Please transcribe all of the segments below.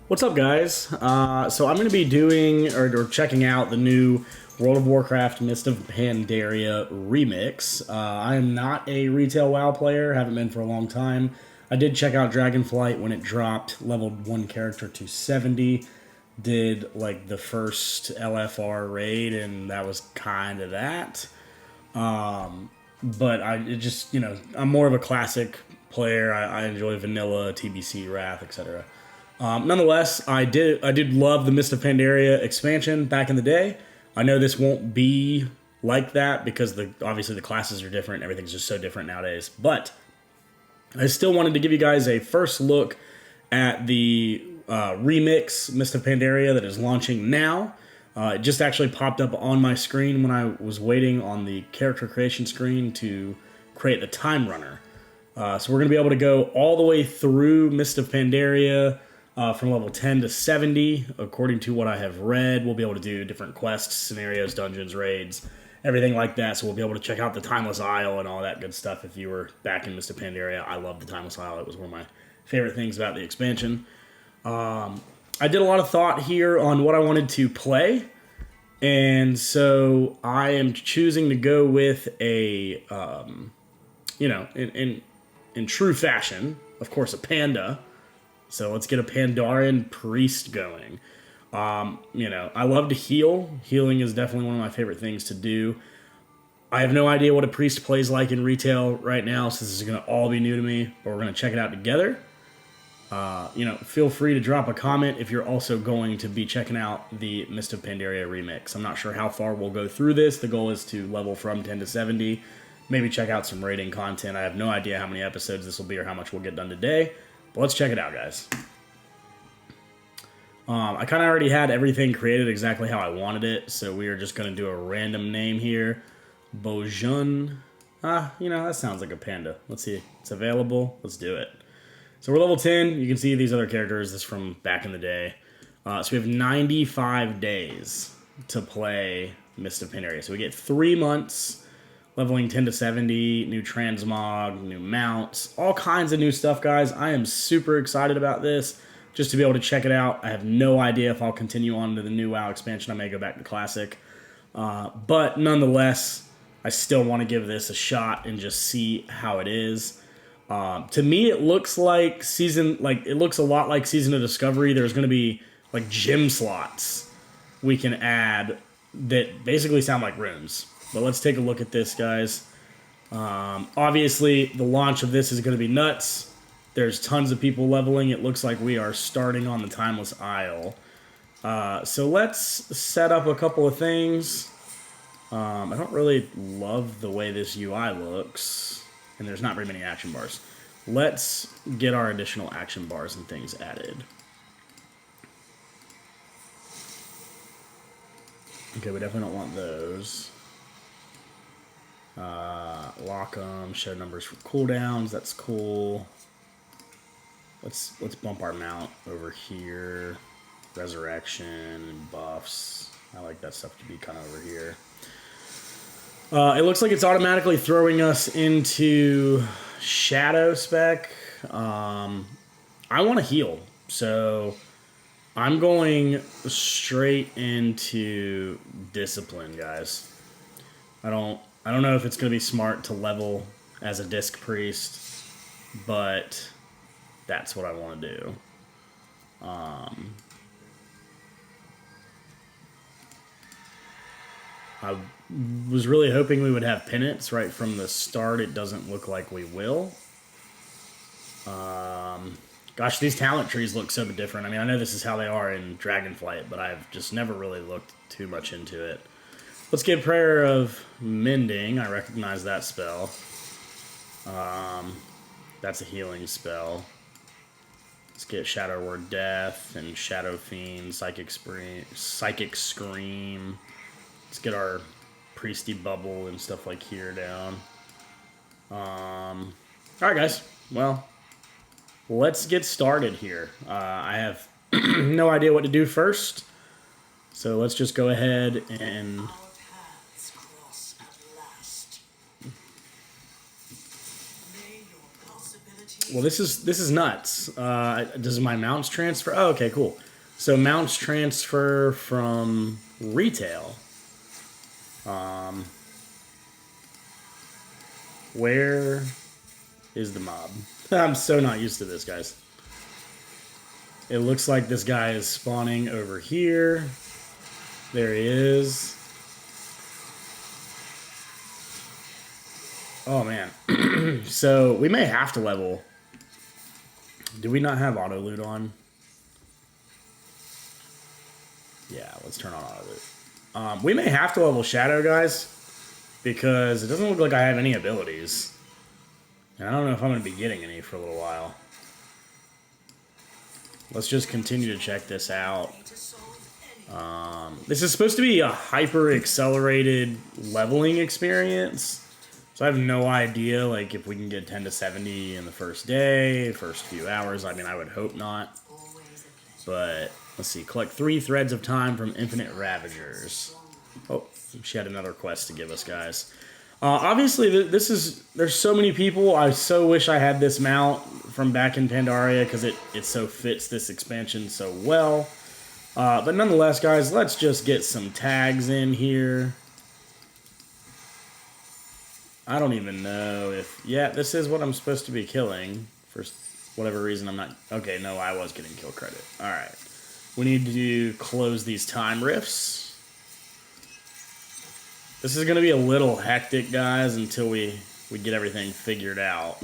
What's up, guys? So I'm going to be doing or checking out the new World of Warcraft Mist of Pandaria remix. I am not a retail WoW player, haven't been for a long time. I did check out Dragonflight when it dropped, leveled one character to 70, did like the first LFR raid, and that was kind of that. But I'm more of a classic player. I enjoy vanilla, TBC, Wrath, etc. Nonetheless, I did love the Mist of Pandaria expansion back in the day. I know this won't be like that because obviously the classes are different. Everything's just so different nowadays. But I still wanted to give you guys a first look at the remix Mist of Pandaria that is launching now. It just actually popped up on my screen when I was waiting on the character creation screen to create the time runner. So we're going to be able to go all the way through Mist of Pandaria from level 10 to 70, according to what I have read. We'll be able to do different quests, scenarios, dungeons, raids, everything like that. So we'll be able to check out the Timeless Isle and all that good stuff if you were back in Mist of Pandaria. I love the Timeless Isle. It was one of my favorite things about the expansion. I did a lot of thought here on what I wanted to play, and so I am choosing to go with a, in true fashion, of course, a panda. So let's get a Pandoran priest going. I love to heal. Healing is definitely one of my favorite things to do. I have no idea what a priest plays like in retail right now, so this is going to all be new to me, but we're going to check it out together. Feel free to drop a comment if you're also going to be checking out the Mist of Pandaria remix. I'm not sure how far we'll go through this. The goal is to level from 10 to 70. Maybe check out some raiding content. I have no idea how many episodes this will be or how much we'll get done today. But let's check it out, guys. I kind of already had everything created exactly how I wanted it, so we are just going to do a random name here. Bojun. That sounds like a panda. Let's see. It's available. Let's do it. So we're level 10. You can see these other characters. This is from back in the day. So we have 95 days to play Mist of Pandaria. So we get 3 months, leveling 10 to 70, new transmog, new mounts, all kinds of new stuff, guys. I am super excited about this, just to be able to check it out. I have no idea if I'll continue on to the new WoW expansion. I may go back to Classic. But nonetheless, I still want to give this a shot and just see how it is. To me, it looks like it looks a lot like Season of Discovery. There's going to be like gym slots we can add that basically sound like runes. But let's take a look at this, guys. Obviously, the launch of this is going to be nuts. There's tons of people leveling. It looks like we are starting on the Timeless Isle. So let's set up a couple of things. I don't really love the way this UI looks, and there's not very many action bars. Let's get our additional action bars and things added. Okay, we definitely don't want those. Lock them, show numbers for cooldowns, that's cool. Let's bump our mount over here. Resurrection and buffs. I like that stuff to be kind of over here. It looks like it's automatically throwing us into Shadow spec. I want to heal, so I'm going straight into Discipline, guys. I don't know if it's going to be smart to level as a Disc Priest, but that's what I want to do. I was really hoping we would have Penance right from the start. It doesn't look like we will. Gosh, these talent trees look so different. I mean, I know this is how they are in Dragonflight, but I've just never really looked too much into it. Let's get Prayer of Mending. I recognize that spell. That's a healing spell. Let's get Shadow Word Death and Shadow Fiend, Psychic Scream. Let's get our Priesty Bubble and stuff like here down. Alright, guys. Well, let's get started here. I have no idea what to do first, so let's just go ahead and Well, this is nuts. Does my mounts transfer? Oh, okay, cool. So mounts transfer from retail. Where is the mob? I'm so not used to this, guys. It looks like this guy is spawning over here. There he is. Oh, man. So we may have to level. Do we not have auto loot on? Yeah, let's turn on auto loot. We may have to level Shadow, guys, because it doesn't look like I have any abilities. And I don't know if I'm going to be getting any for a little while. Let's just continue to check this out. This is supposed to be a hyper-accelerated leveling experience. So I have no idea, like, if we can get 10 to 70 in the first day, first few hours. I mean, I would hope not. But, let's see. Collect 3 threads of time from Infinite Ravagers. Oh, she had another quest to give us, guys. Obviously, there's so many people. I so wish I had this mount from back in Pandora because it so fits this expansion so well. But nonetheless, guys, let's just get some tags in here. I don't even know if... Yeah, this is what I'm supposed to be killing. For whatever reason, I'm not... Okay, no, I was getting kill credit. Alright. We need to close these time rifts. This is going to be a little hectic, guys, until we get everything figured out.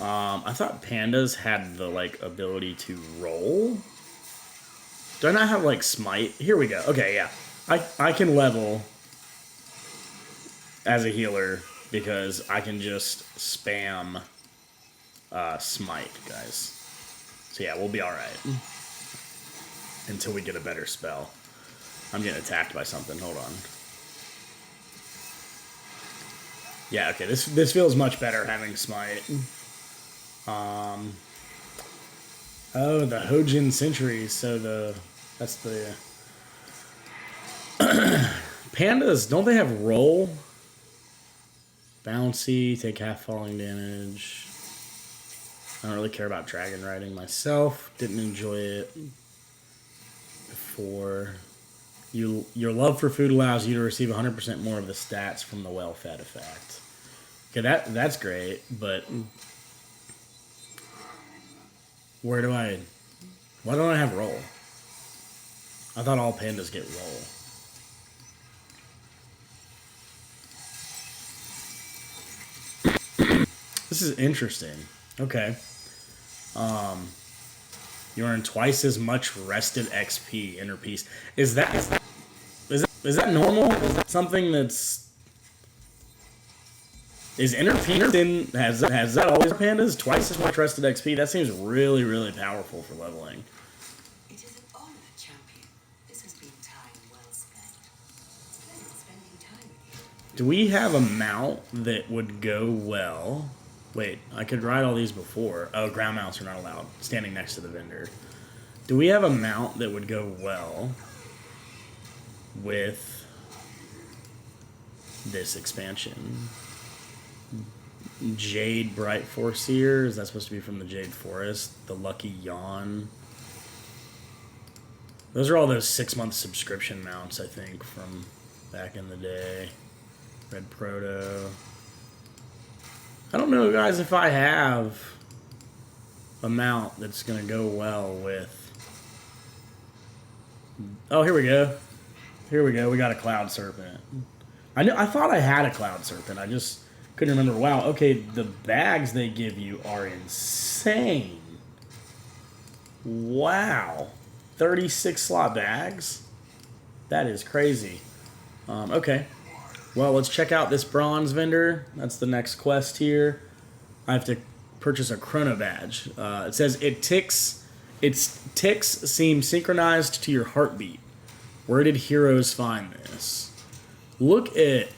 I thought pandas had the, like, ability to roll. Do I not have, like, smite? Here we go. Okay, yeah. I can level as a healer because I can just spam smite, guys. So, yeah, we'll be alright. Until we get a better spell. I'm getting attacked by something. Hold on. Yeah, okay, this feels much better having smite. Oh, the Hojin Centuries, so that's the... Pandas, don't they have roll? Bouncy, take half falling damage. I don't really care about dragon riding myself. Didn't enjoy it before. Your love for food allows you to receive 100% more of the stats from the well-fed effect. Okay, that's great, but why don't I have roll? I thought all pandas get roll. This is interesting. Okay. You earn twice as much rested XP, inner peace. Is that normal? Is that something that's... Is inner peace has that always pandas? Twice as much rested XP? That seems really, really powerful for leveling. It is an honor, champion. This has been time well spent. Pleasant spending time with you. Do we have a mount that would go well? Wait, I could ride all these before. Oh, ground mounts are not allowed. Standing next to the vendor. Do we have a mount that would go well with this expansion? Jade Bright Foreseer. Is that supposed to be from the Jade Forest? The Lucky Yawn. Those are all those 6-month subscription mounts, I think, from back in the day. Red Proto. I don't know, guys, if I have a mount that's going to go well with... Oh, here we go. Here we go. We got a Cloud Serpent. I thought I had a Cloud Serpent. I just couldn't remember. Wow, okay, the bags they give you are insane. Wow. 36 slot bags? That is crazy. Okay. Well, let's check out this bronze vendor. That's the next quest here. I have to purchase a chrono badge. It says its ticks seem synchronized to your heartbeat. Where did heroes find this? Look at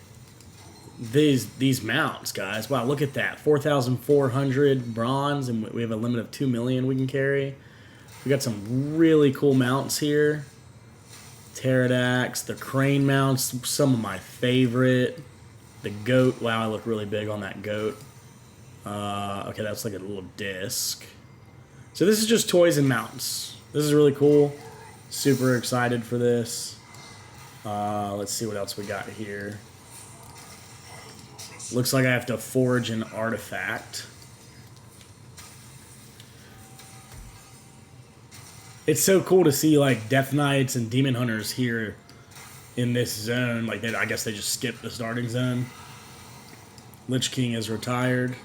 these mounts, guys. Wow, look at that. 4,400 bronze, and we have a limit of 2 million we can carry. We got some really cool mounts here. Pterodax, the crane mounts, some of my favorite. The goat, wow, I look really big on that goat. Okay, that's like a little disc. So this is just toys and mounts. This is really cool. Super excited for this. Let's see what else we got here. Looks like I have to forge an artifact. It's so cool to see like Death Knights and Demon Hunters here in this zone. Like, I guess they just skipped the starting zone. Lich King is retired.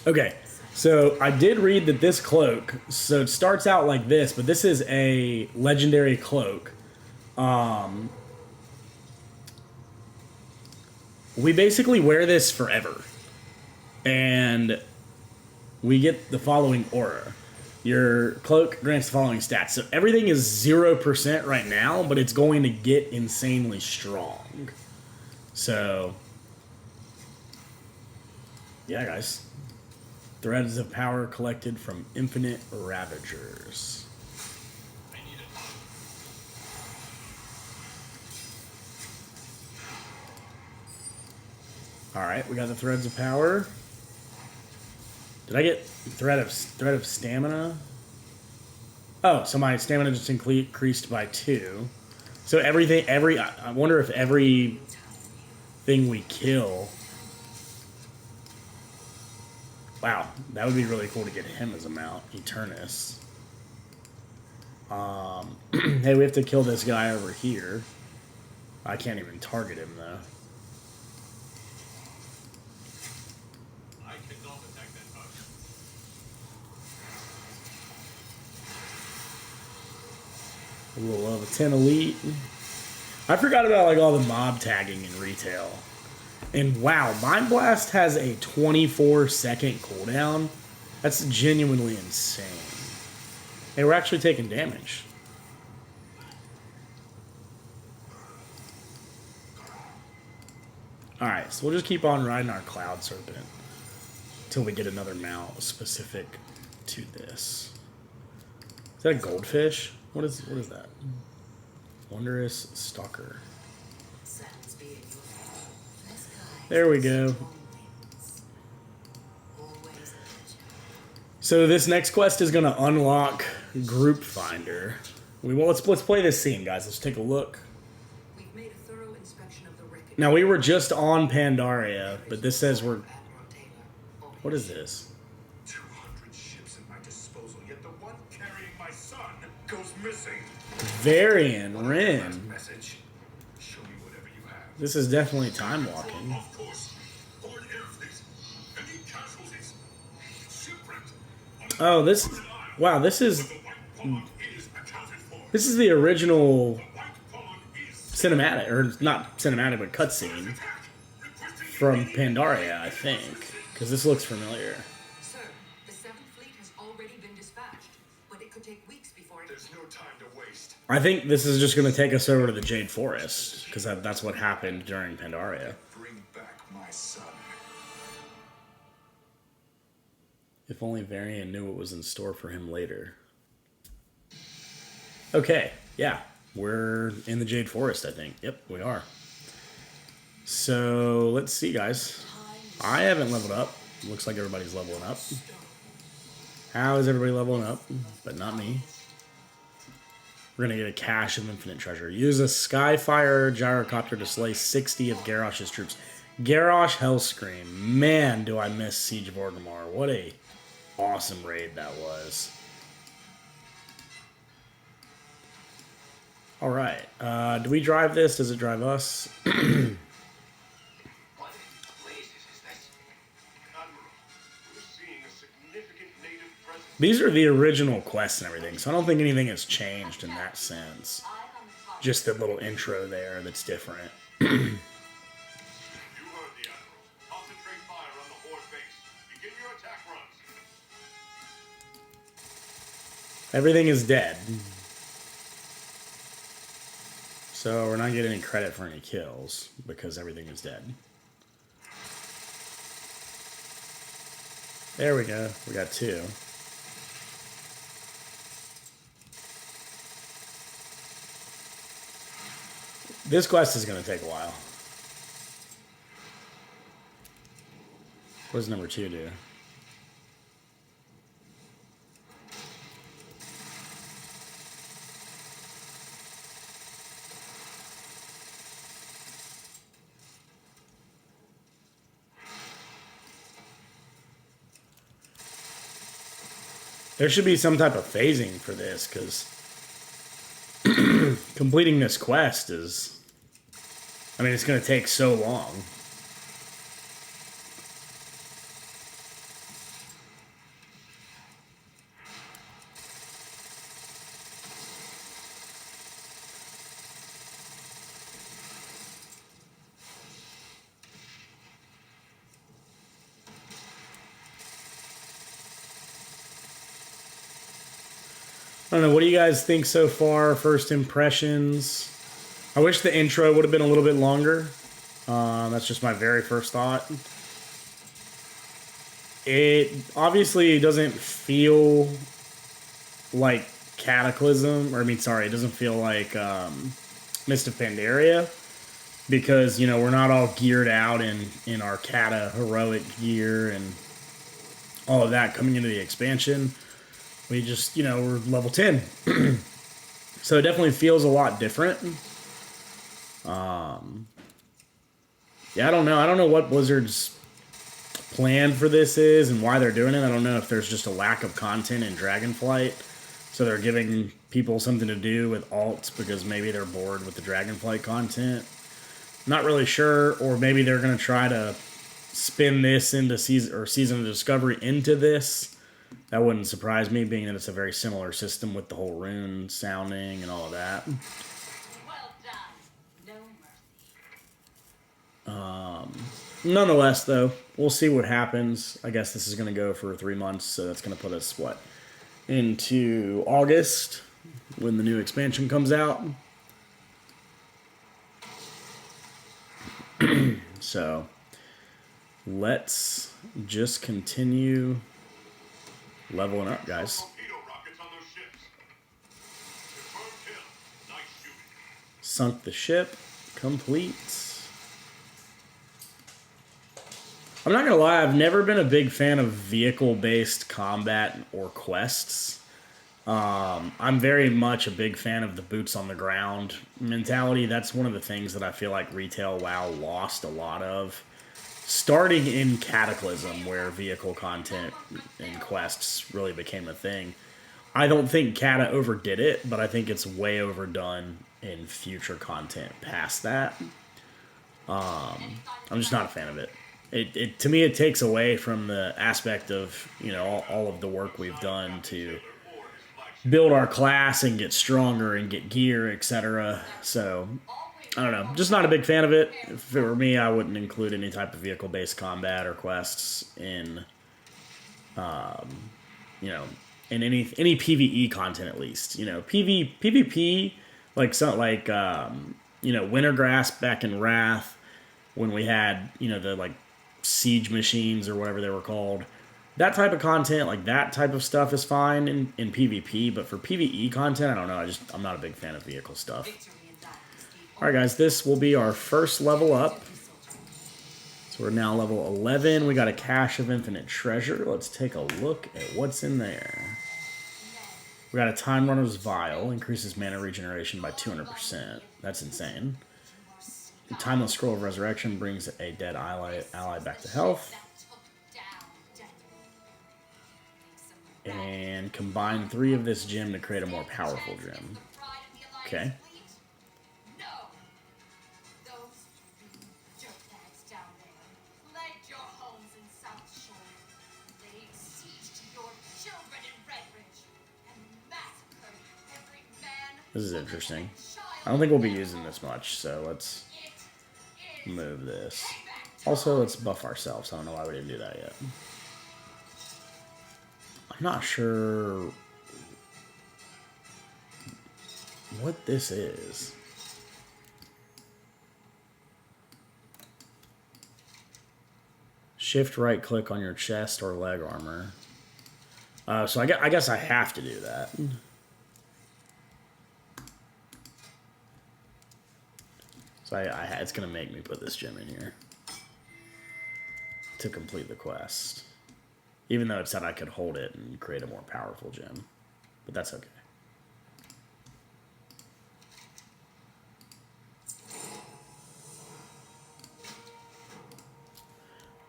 Okay, so I did read that this cloak, so it starts out like this, but this is a legendary cloak. We basically wear this forever. And we get the following aura. Your cloak grants the following stats. So everything is 0% right now, but it's going to get insanely strong. So, yeah, guys. Threads of power collected from infinite ravagers. Alright, we got the threads of power. Did I get thread of stamina? Oh, so my stamina just increased by 2. So I wonder if every thing we kill. Wow, that would be really cool to get him as a mount, Eternus. Hey, we have to kill this guy over here. I can't even target him though. A little level 10 elite. I forgot about like all the mob tagging in retail. And wow, Mind Blast has a 24-second cooldown. That's genuinely insane. Hey, we're actually taking damage. Alright, so we'll just keep on riding our Cloud Serpent until we get another mount specific to this. Is that a goldfish? What is that? Wondrous Stalker. There we go. So this next quest is going to unlock Group Finder. Let's play this scene, guys. Let's take a look. Now we were just on Pandora, but this says we're. What is this? 200 ships at my disposal, yet the one carrying my son goes missing. Varian Rin. Message. Show me whatever you have. This is definitely time walking. Of course. Board air fleet. Any casualties? Shipwrecked. Oh, this. Wow, this is. This is the original cinematic, or not cinematic, but cutscene from Pandora, I think, because this looks familiar. Sir, the 7th Fleet has already been dispatched, but it could take weeks before it... There's no time to waste. I think this is just going to take us over to the Jade Forest, because that's what happened during Pandora. Bring back my son. If only Varian knew what was in store for him later. Okay, yeah. We're in the Jade Forest, I think. Yep, we are. So, let's see, guys. I haven't leveled up. Looks like everybody's leveling up. How is everybody leveling up? But not me. We're going to get a cache of infinite treasure. Use a Skyfire gyrocopter to slay 60 of Garrosh's troops. Garrosh Hellscream. Man, do I miss Siege of Orgrimmar. What a awesome raid that was. Alright, do we drive this? Does it drive us? These are the original quests and everything, so I don't think anything has changed in that sense. Just the little intro there that's different. You heard the Admiral. Concentrate fire on the Horde base. Begin your attack runs. Everything is dead. So we're not getting any credit for any kills because everything is dead. There we go. We got 2. This quest is going to take a while. What does number 2 do? There should be some type of phasing for this, because completing this quest is... I mean, it's going to take so long. I don't know, what do you guys think so far? First impressions? I wish the intro would have been a little bit longer. That's just my very first thought. It obviously doesn't feel like Cataclysm, or I mean, sorry, it doesn't feel like Mist of Pandaria, because, you know, we're not all geared out in our Kata heroic gear and all of that coming into the expansion. We just, you know, we're level 10. So it definitely feels a lot different. Yeah, I don't know. I don't know what Blizzard's plan for this is and why they're doing it. I don't know if there's just a lack of content in Dragonflight, so they're giving people something to do with alts because maybe they're bored with the Dragonflight content. Not really sure. Or maybe they're going to try to spin this into Season of Discovery into this. That wouldn't surprise me, being that it's a very similar system with the whole rune sounding and all of that. Well done. No mercy. Nonetheless, though, we'll see what happens. I guess this is going to go for 3 months, so that's going to put us, what, into August, when the new expansion comes out. So, let's just continue leveling up, guys. Torpedo rockets on those ships. Confirmed kill. Nice shooting. Sunk the ship. Complete. I'm not gonna lie, I've never been a big fan of vehicle-based combat or quests. I'm very much a big fan of the boots on the ground mentality. That's one of the things that I feel like retail WoW lost a lot of. Starting in Cataclysm, where vehicle content and quests really became a thing. I don't think Kata overdid it, but I think it's way overdone in future content past that. I'm just not a fan of it. It to me, it takes away from the aspect of, you know, all of the work we've done to build our class and get stronger and get gear, etc. So, I don't know. Just not a big fan of it. If it were me, I wouldn't include any type of vehicle-based combat or quests in, you know, in any PvE content at least. You know, PvP, like you know, Wintergrass back in Wrath, when we had, you know, the like siege machines or whatever they were called. That type of content, like that type of stuff, is fine in PvP, but for PvE content, I don't know. I'm not a big fan of vehicle stuff. All right, guys, this will be our first level up. So we're now level 11. We got a cache of infinite treasure. Let's take a look at what's in there. We got a Time Runner's Vial, increases mana regeneration by 200%. That's insane. The Timeless Scroll of Resurrection brings a dead ally back to health. And combine 3 of this gem to create a more powerful gem. Okay. This is interesting. I don't think we'll be using this much, so let's move this. Also, let's buff ourselves. I don't know why we didn't do that yet. I'm not sure what this is. Shift right click on your chest or leg armor. So I guess I have to do that. So it's going to make me put this gem in here. to complete the quest. Even though it said I could hold it and create a more powerful gem. But that's okay.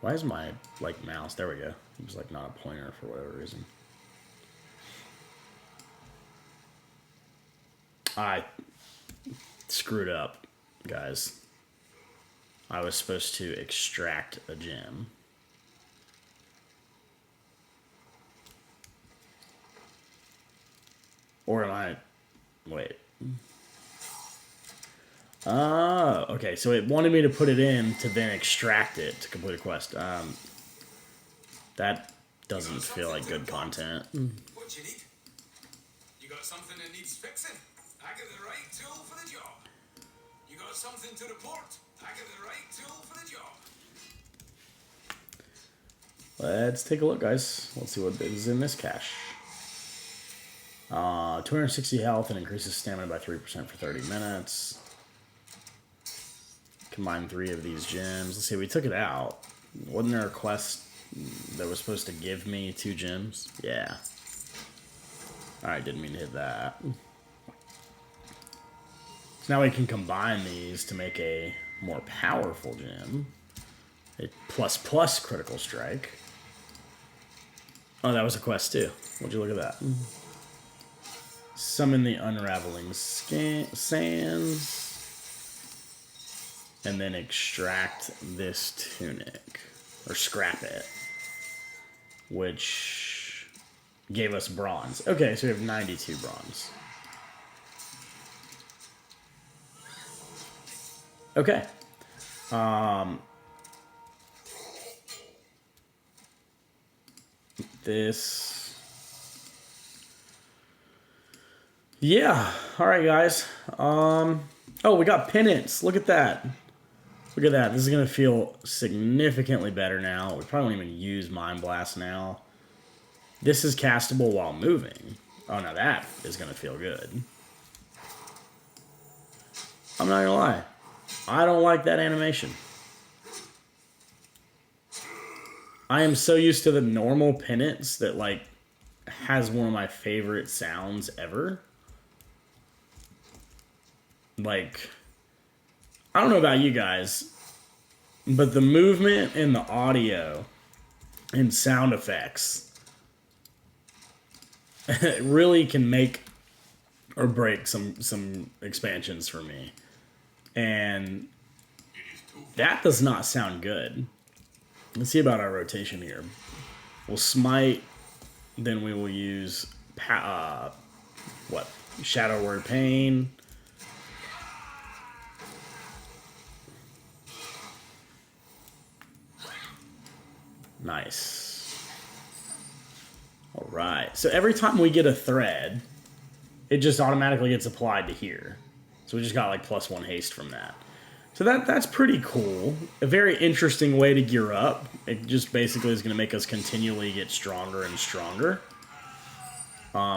Why is my, like, mouse... There we go. It was, like, not a pointer for whatever reason. I screwed up, guys. I was supposed to extract a gem. Or am I... Wait. Oh, okay. So it wanted me to put it in to then extract it to complete a quest. That doesn't feel like good content. What you need? You got something that needs fixing? I got the right tool for the job. You got something to report? I got the right tool for the job. Let's take a look, guys. Let's see what is in this cache. 260 health and increases stamina by 3% for 30 minutes. Combine 3 of these gems. Let's see, we took it out. Wasn't there a quest that was supposed to give me 2 gems? Yeah. Alright, didn't mean to hit that. So now we can combine these to make a more powerful gem. A ++ critical strike. Oh, that was a quest too. Would you look at that? Summon the unraveling sands. And then extract this tunic. Or scrap it. Which gave us bronze. Okay, so we have 92 bronze. Okay. This... Yeah. Alright, guys. Oh, we got penance. Look at that. Look at that. This is going to feel significantly better now. We probably won't even use Mind Blast now. This is castable while moving. Oh, now that is going to feel good. I'm not going to lie. I don't like that animation. I am so used to the normal penance that, like, has one of my favorite sounds ever. Like, I don't know about you guys, but the movement and the audio and sound effects really can make or break some expansions for me. And that does not sound good. Let's see about our rotation here. We'll smite, then we will use Shadow Word Pain. Nice. All right. So every time we get a thread, it just automatically gets applied to here. So we just got like +1 haste from that. So that's pretty cool. A very interesting way to gear up. It just basically is going to make us continually get stronger and stronger.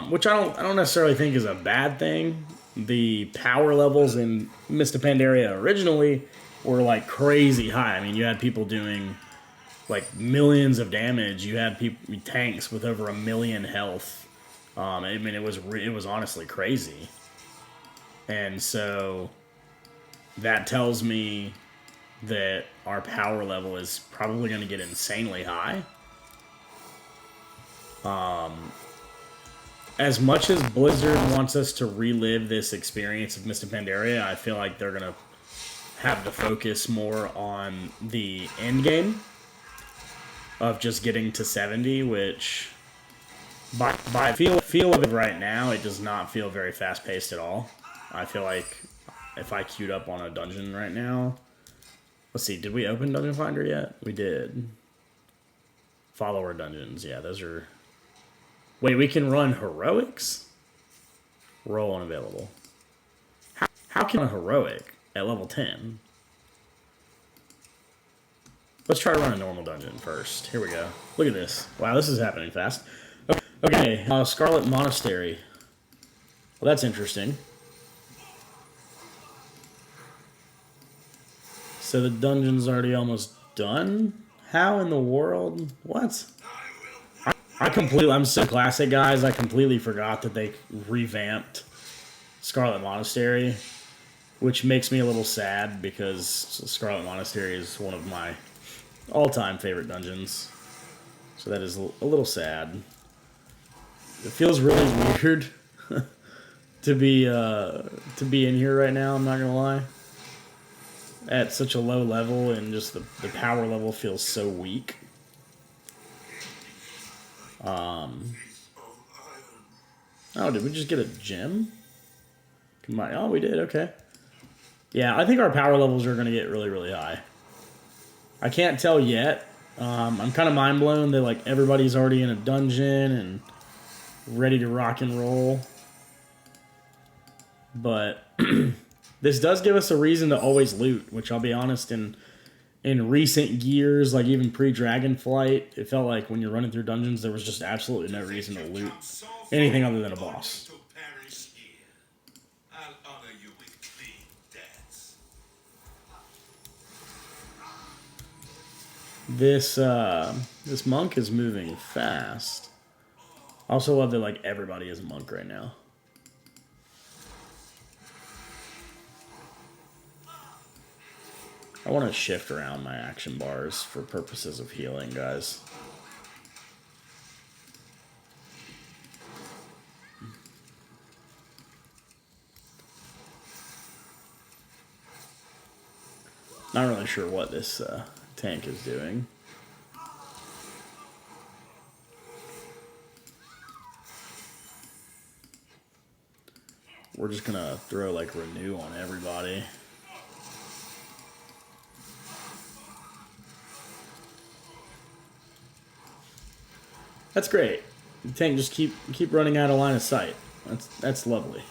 Which I don't necessarily think is a bad thing. The power levels in Mist of Pandaria originally were like crazy high. I mean, you had people doing like millions of damage. You had tanks with over 1 million health. I mean, it was honestly crazy. And so that tells me that our power level is probably going to get insanely high. As much as Blizzard wants us to relive this experience of Mist of Pandaria, I feel like they're going to have to focus more on the end game of just getting to 70, which by feel of it right now, it does not feel very fast-paced at all. I feel like if I queued up on a dungeon right now... Let's see, did we open Dungeon Finder yet? We did. Follower dungeons, yeah, those are... Wait, we can run heroics? Role unavailable. How can a heroic at level 10? Let's try to run a normal dungeon first. Here we go. Look at this. Wow, this is happening fast. Okay, Scarlet Monastery. Well, that's interesting. So the dungeon's already almost done? How in the world? What? I'm so classic, guys. I completely forgot that they revamped Scarlet Monastery, which makes me a little sad because Scarlet Monastery is one of my all-time favorite dungeons. So that is a little sad. It feels really weird to be in here right now, I'm not gonna lie. At such a low level, and just the power level feels so weak. Oh, did we just get a gem? Come on. Oh, we did, okay. Yeah, I think our power levels are gonna get really, really high. I can't tell yet. I'm kind of mind blown that like everybody's already in a dungeon and ready to rock and roll. But this does give us a reason to always loot, which I'll be honest, in recent years, like even pre-Dragonflight, it felt like when you're running through dungeons, there was just absolutely no reason to loot anything other than a boss. This monk is moving fast. I also love that like everybody is a monk right now. I want to shift around my action bars for purposes of healing, guys. Not really sure what this tank is doing. We're just gonna throw like renew on everybody. That's great. The tank just keep running out of line of sight. That's lovely.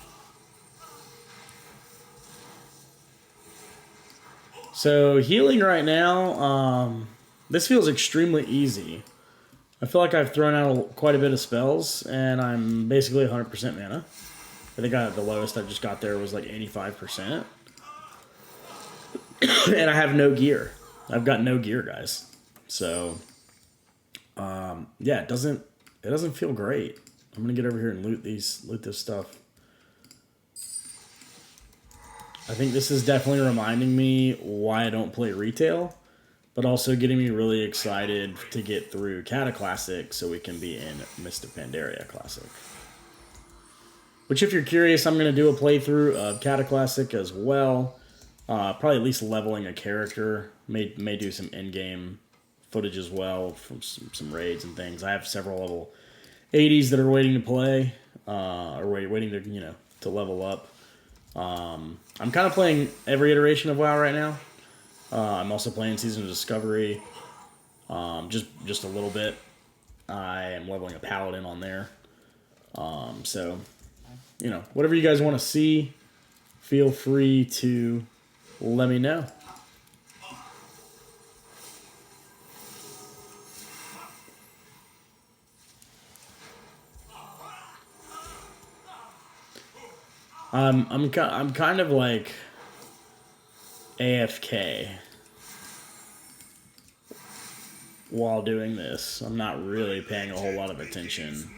So healing right now, this feels extremely easy. I feel like I've thrown out quite a bit of spells, and I'm basically 100% mana. I think the lowest I just got there was like 85%. And I have no gear. I've got no gear, guys. So, yeah, it doesn't feel great. I'm gonna get over here and loot this stuff. I think this is definitely reminding me why I don't play retail, but also getting me really excited to get through Cata Classic so we can be in Mist of Pandaria Classic. Which, if you're curious, I'm going to do a playthrough of Cata Classic as well. Probably at least leveling a character. May do some in-game footage as well from some raids and things. I have several level 80s that are waiting to play, or waiting to to level up. I'm kind of playing every iteration of WoW right now. I'm also playing Season of Discovery, just a little bit. I am leveling a Paladin on there. So, whatever you guys want to see, feel free to let me know. I'm kind of like AFK while doing this. I'm not really paying a whole lot of attention,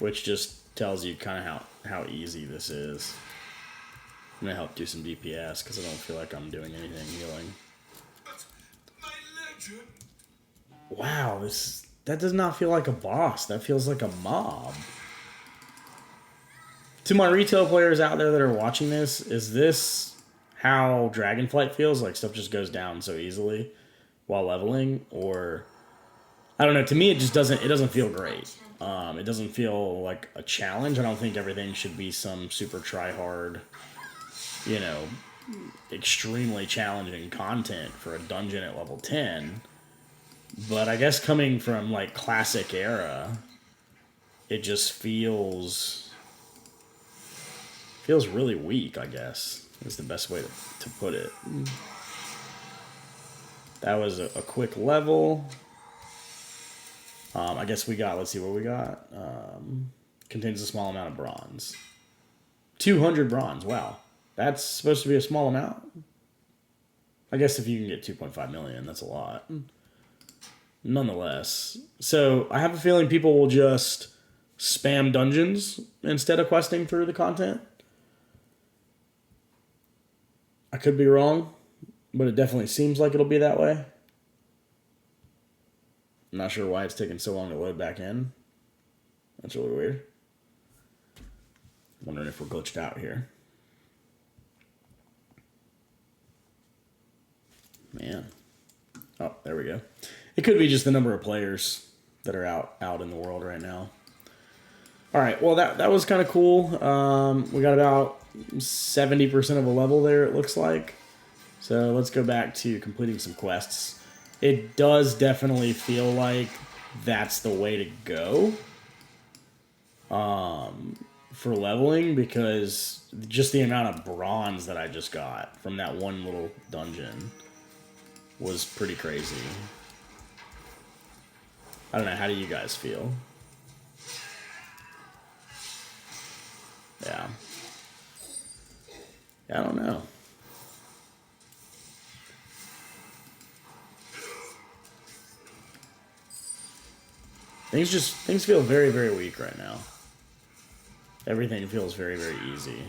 which just tells you kind of how easy this is. I'm gonna help do some DPS because I don't feel like I'm doing anything healing. Wow, that does not feel like a boss. That feels like a mob. To my retail players out there that are watching this, is this how Dragonflight feels? Like stuff just goes down so easily while leveling? Or, I don't know, to me it just doesn't feel great. It doesn't feel like a challenge. I don't think everything should be some super try-hard, extremely challenging content for a dungeon at level 10. But I guess coming from, like, classic era, it just feels really weak, I guess, is the best way to put it. That was a quick level. I guess we got, let's see what we got. Contains a small amount of bronze. 200 bronze, wow. That's supposed to be a small amount? I guess if you can get 2.5 million, that's a lot. nonetheless. So I have a feeling people will just spam dungeons instead of questing through the content. I could be wrong, but it definitely seems like it'll be that way. I'm not sure why it's taking so long to load back in. That's really weird. Wondering if we're glitched out here. Man. Oh, there we go. It could be just the number of players that are out in the world right now. All right, well, that was kind of cool. We got about 70% of a level there, it looks like. So let's go back to completing some quests. It does definitely feel like that's the way to go for leveling, because just the amount of bronze that I just got from that one little dungeon was pretty crazy. I don't know, how do you guys feel? Yeah. I don't know. Things feel very, very weak right now. Everything feels very, very easy.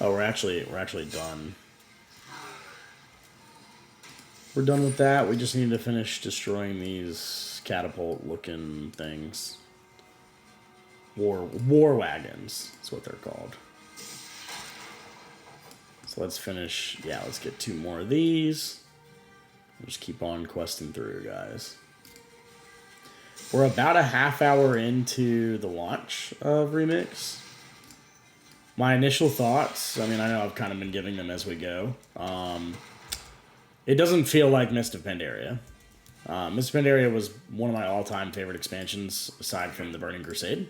Oh, we're actually done. We're done with that. We just need to finish destroying these catapult-looking things. War wagons. That's what they're called. So let's finish. Yeah, let's get 2 more of these. Just keep on questing through, guys. We're about a half hour into the launch of Remix. My initial thoughts, I mean, I know I've kind of been giving them as we go. It doesn't feel like Mist of Pandaria. Mist of Pandaria was one of my all-time favorite expansions, aside from the Burning Crusade.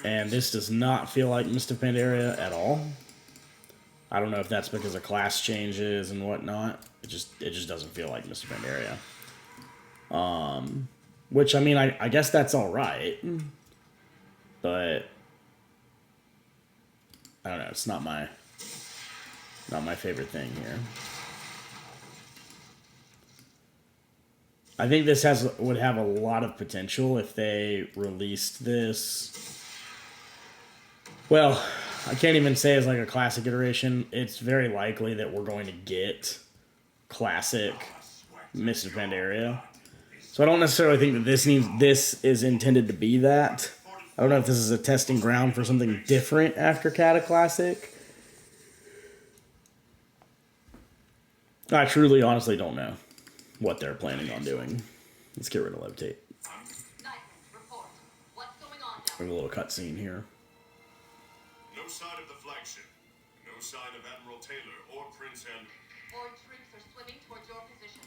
And this does not feel like Mist of Pandaria at all. I don't know if that's because of class changes and whatnot. It just doesn't feel like Mist of Pandaria. Which, I mean, I guess that's alright. But I don't know, it's not my favorite thing here. I think this would have a lot of potential if they released this. Well, I can't even say it's like a classic iteration. It's very likely that we're going to get classic Mist of Pandaria. So I don't necessarily think that this is intended to be that. I don't know if this is a testing ground for something different after Cataclassic. I truly, honestly don't know what they're planning on doing. Let's get rid of Levitate. We have a little cutscene here. No sign of the flagship. No sign of Admiral Taylor or Prince Andrew. More troops are swimming towards your position.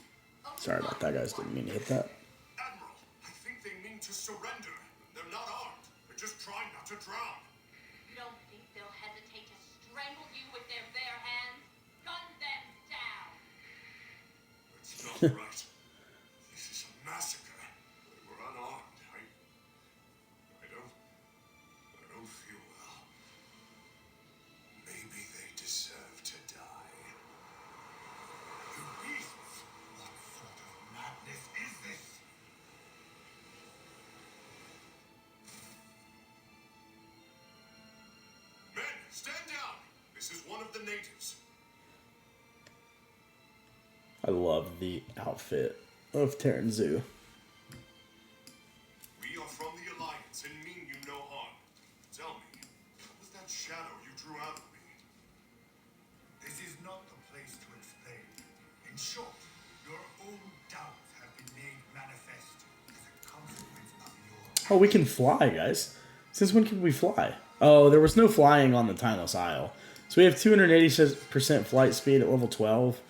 Sorry about that, guys. Didn't mean to hit that. Admiral, I think they mean to surrender. They're not armed. They're just trying not to drown. You don't think they'll hesitate to strangle you with their bare hands? Gun them down! That's not right. This is a massacre. We're unarmed. I don't feel well. Maybe they deserve to die. You beasts! What sort of madness is this? Men, stand down! This is one of the natives. I love the outfit of Terran Zoo. We are from the Alliance and mean you no harm. Tell me, what was that shadow you drew out of me? This is not the place to explain. In short, your own doubts have been made manifest as a consequence of your... Oh, we can fly, guys. Since when can we fly? Oh, there was no flying on the Timeless Isle. So we have 286% flight speed at level 12.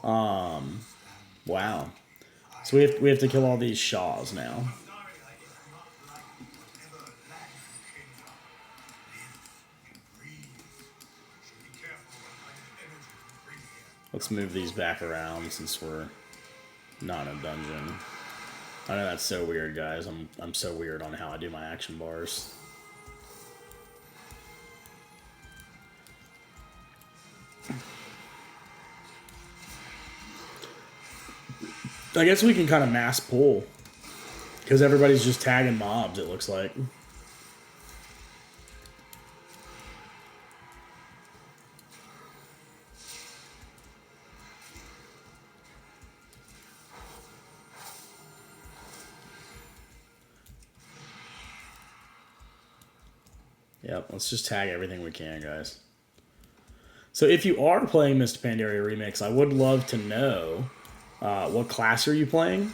Wow. So we have to kill all these Shaws now. Pandora is not like whatever land you came from. Live and breathe. So be careful what kind of energy you bring here. Let's move these back around since we're Not in a dungeon. I know that's so weird, guys. I'm so weird on how I do my action bars. I guess we can kind of mass pull because everybody's just tagging mobs, it looks like. Yep, let's just tag everything we can, guys. So if you are playing Mr. Pandora Remix, I would love to know what class are you playing?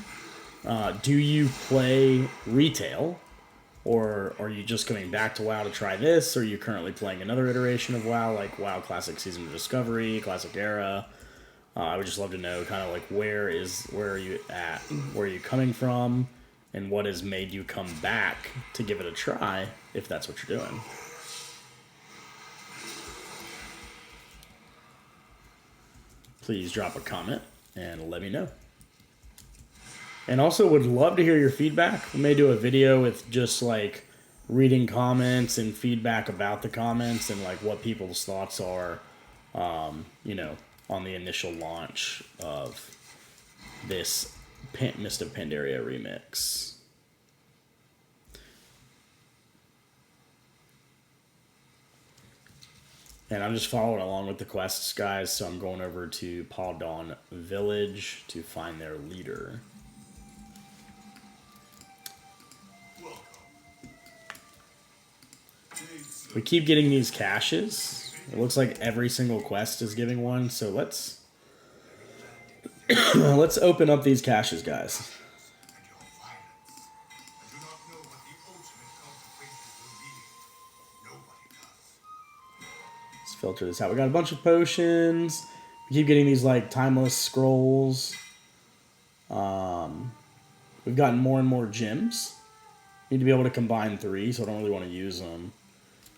Do you play retail? Or are you just coming back to WoW to try this? Or are you currently playing another iteration of WoW, like WoW Classic Season of Discovery, Classic Era? I would just love to know kind of like where are you at? Where are you coming from? And what has made you come back to give it a try, if that's what you're doing. Please drop a comment and let me know. And also would love to hear your feedback. We may do a video with just like reading comments and feedback about the comments and like what people's thoughts are, you know, on the initial launch of this Mist of Pandaria remix. And I'm just following along with the quests, guys, so I'm going over to Paul Dawn Village to find their leader. We keep getting these caches. It looks like every single quest is giving one, so let's let's open up these caches, guys. And your violence. I do not know what the ultimate consequences will be. Nobody does. Let's filter this out. We got a bunch of potions. We keep getting these like timeless scrolls. We've gotten more and more gems. Need to be able to combine 3, so I don't really want to use them.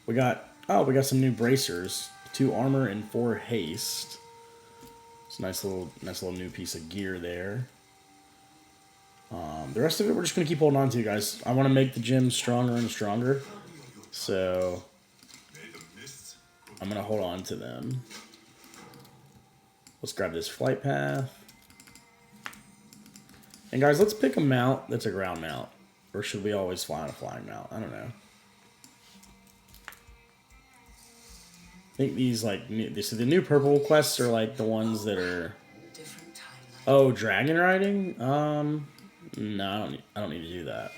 We got some new bracers, 2 armor and 4 haste. It's a nice little new piece of gear there. The rest of it we're just gonna keep holding on to, guys. I want to make the gems stronger and stronger, so I'm gonna hold on to them. Let's grab this flight path. And guys, let's pick a mount that's a ground mount. Or should we always fly on a flying mount? I don't know. I think these like the new purple quests are like the ones that are. Different timeline. Oh, dragon riding? No, I don't need to do that.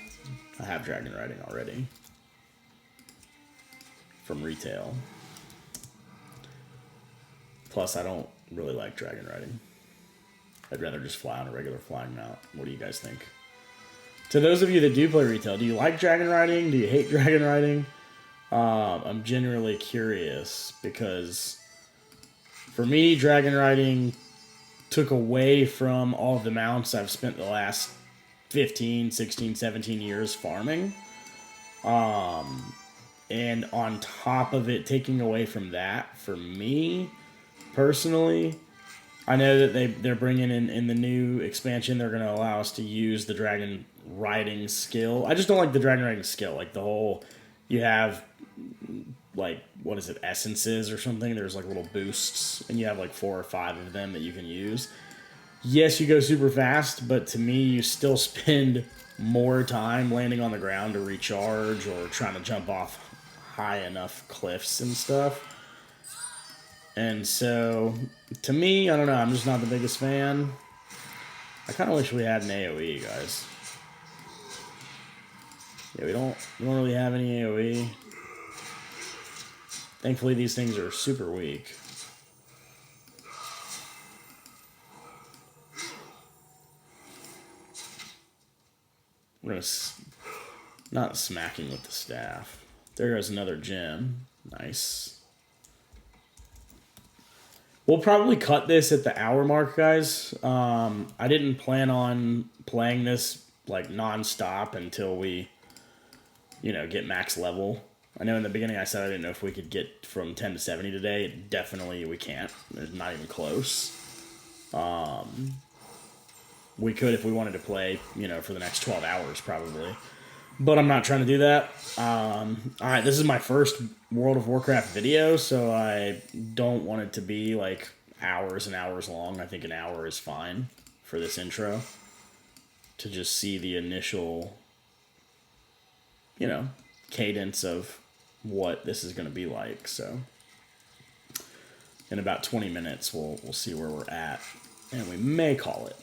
I have dragon riding already. From retail. Plus, I don't really like dragon riding. I'd rather just fly on a regular flying mount. What do you guys think? To those of you that do play retail, do you like dragon riding? Do you hate dragon riding? I'm genuinely curious because for me, dragon riding took away from all of the mounts I've spent the last 15, 16, 17 years farming. And on top of it, taking away from that, for me, personally, I know that they're bringing in the new expansion, they're going to allow us to use the dragon riding skill. I just don't like the dragon riding skill. Like the whole, you have like, what is it, essences or something? There's like little boosts and you have like 4 or 5 of them that you can use. Yes, you go super fast, but to me, you still spend more time landing on the ground to recharge or trying to jump off high enough cliffs and stuff. And so, to me, I don't know, I'm just not the biggest fan. I kind of wish we had an AoE, guys. Yeah, we don't really have any AoE. Thankfully, these things are super weak. We're gonna not smacking with the staff. There goes another gem. Nice. We'll probably cut this at the hour mark, guys. I didn't plan on playing this like non-stop until we, you know, get max level. I know in the beginning I said I didn't know if we could get from 10 to 70 today. Definitely we can't. There's not even close. We could if we wanted to play, you know, for the next 12 hours probably. But I'm not trying to do that. Alright, this is my first World of Warcraft video, so I don't want it to be like hours and hours long. I think an hour is fine for this intro. To just see the initial, you know, cadence of what this is going to be like. So in about 20 minutes, we'll see where we're at, and we may call it.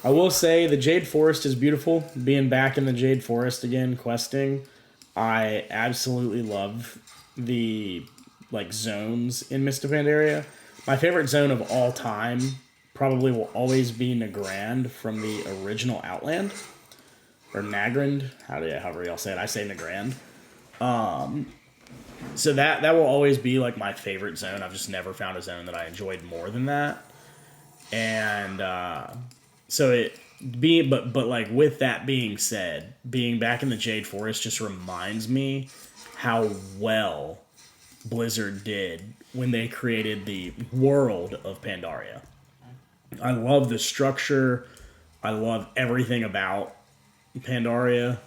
I will say the Jade Forest is beautiful. Being back in the Jade Forest again, questing, I absolutely love the like zones in Mist of Pandaria. My favorite zone of all time probably will always be Nagrand from the original Outland, or Nagrand, however y'all say it. I say Nagrand. So that will always be like my favorite zone. I've just never found a zone that I enjoyed more than that. And so it being, but like with that being said, being back in the Jade Forest just reminds me how well Blizzard did when they created the world of Pandaria. I love the structure. I love everything about Pandaria.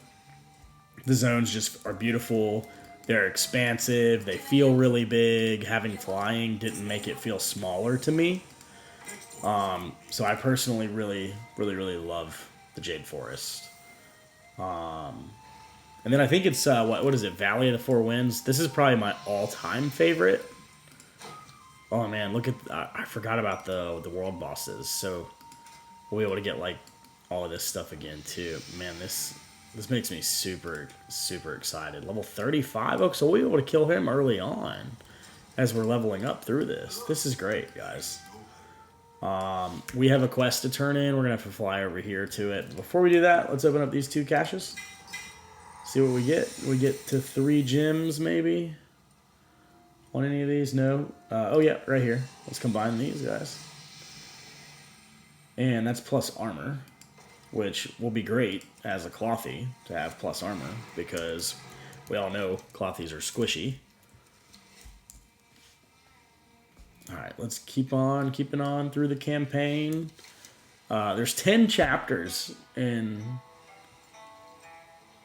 The zones just are beautiful. They're expansive. They feel really big. Having flying didn't make it feel smaller to me. So I personally really love the Jade Forest. And then I think it's, what is it, Valley of the Four Winds? This is probably my all-time favorite. Oh man, look at, I forgot about the world bosses. So we'll be able to get like all of this stuff again too. Man, this makes me super excited. Level 35, oh, so we'll be able to kill him early on as we're leveling up through this. This is great, guys. We have a quest to turn in. We're going to have to fly over here to it. Before we do that, let's open up these 2 caches. See what we get. We get to 3 gems, maybe. On any of these? No. Oh, yeah, right here. Let's combine these, guys. And that's plus armor, which will be great as a Clothy to have plus armor, because we all know Clothies are squishy. Alright, let's keep on keeping on through the campaign. There's 10 chapters in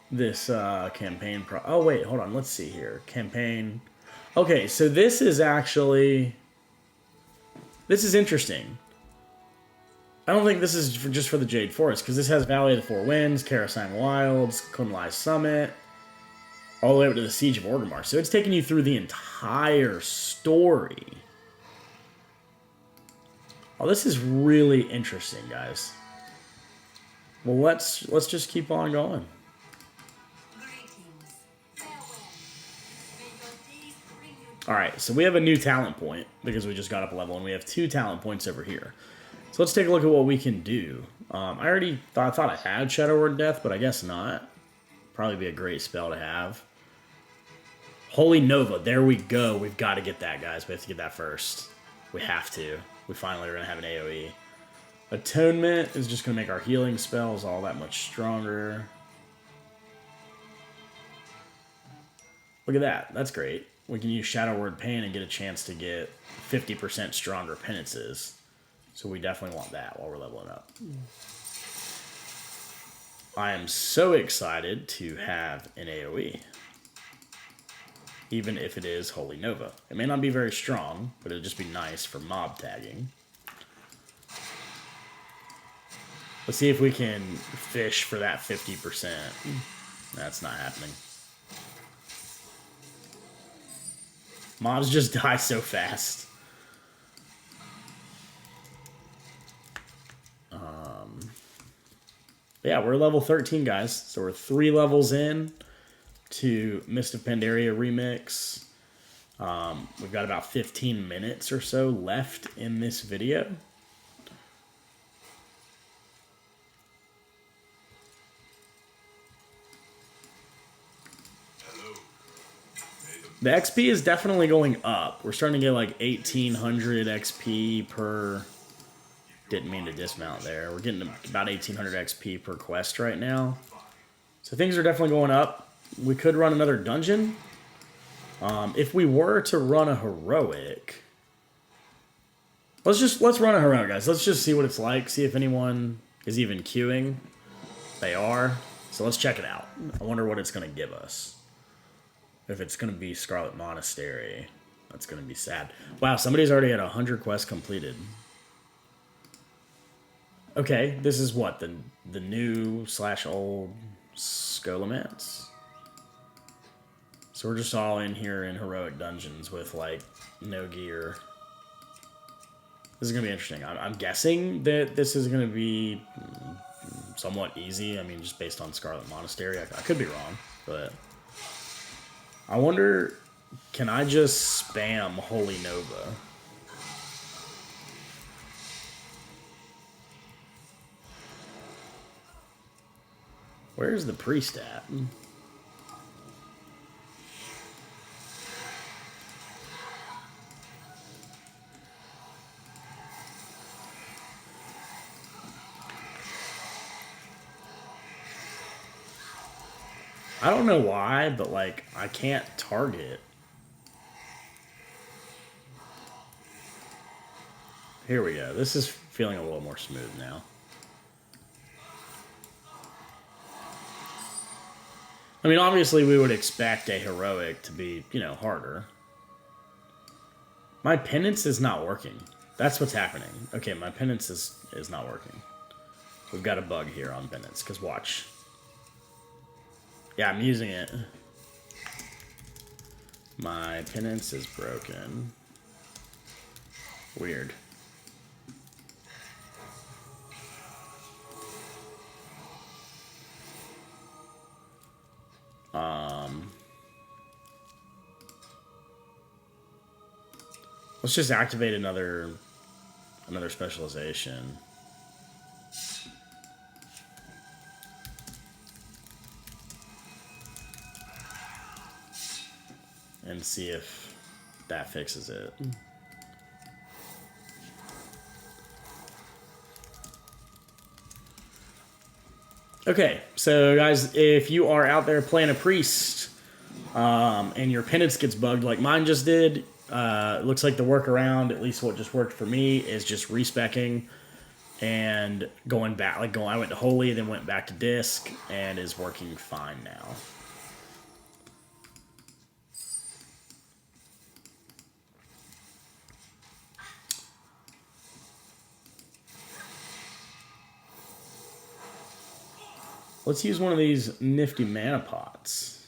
this campaign. Oh, wait, hold on. Let's see here. Campaign. Okay, so this is actually... This is interesting. I don't think this is just for the Jade Forest, because this has Valley of the Four Winds, Karasang Wilds, Kunlai Summit, all the way up to the Siege of Orgrimmar. So it's taking you through the entire story. Oh, this is really interesting, guys. Well, let's just keep on going. All right, so we have a new talent point because we just got up a level, and we have 2 talent points over here. So let's take a look at what we can do. I already thought I had Shadow Word Death, but I guess not. Probably be a great spell to have. Holy Nova, there we go. We've got to get that, guys. We have to get that first. We have to. We finally are going to have an AoE. Atonement is just going to make our healing spells all that much stronger. Look at that. That's great. We can use Shadow Word Pain and get a chance to get 50% stronger penances. So we definitely want that while we're leveling up. I am so excited to have an AoE. Even if it is Holy Nova. It may not be very strong, but it'll just be nice for mob tagging. Let's see if we can fish for that 50%. That's not happening. Mobs just die so fast. Yeah, we're level 13, guys. So we're 3 levels in to Mist of Pandaria Remix. We've got about 15 minutes or so left in this video. The XP is definitely going up. We're starting to get like 1800 XP per... Didn't mean to dismount there. We're getting about 1800 XP per quest right now. So things are definitely going up. We could run another dungeon. If we were to run a heroic, let's run a heroic, guys. Let's just see what it's like. See if anyone is even queuing. They are. So let's check it out. I wonder what it's going to give us. If it's going to be Scarlet Monastery, that's going to be sad. Wow, somebody's already at 100 quests completed. Okay, this is what? The new / old Scholomance? So we're just all in here in heroic dungeons with, like, no gear. This is going to be interesting. I'm guessing that this is going to be somewhat easy. I mean, just based on Scarlet Monastery. I could be wrong, but I wonder, can I just spam Holy Nova? Where's the priest at? I don't know why, but, like, I can't target. Here we go. This is feeling a little more smooth now. I mean, obviously we would expect a heroic to be, you know, harder. My penance is not working. That's what's happening. Okay, my penance is not working. We've got a bug here on penance, because watch. Yeah, I'm using it. My penance is broken. Weird. Let's just activate another specialization. And see if that fixes it. Okay, so guys, if you are out there playing a priest, and your penance gets bugged like mine just did, it looks like the workaround, at least what just worked for me, is just respecking and going back. Like I went to Holy, then went back to Disc, and is working fine now. Let's use one of these nifty mana pots.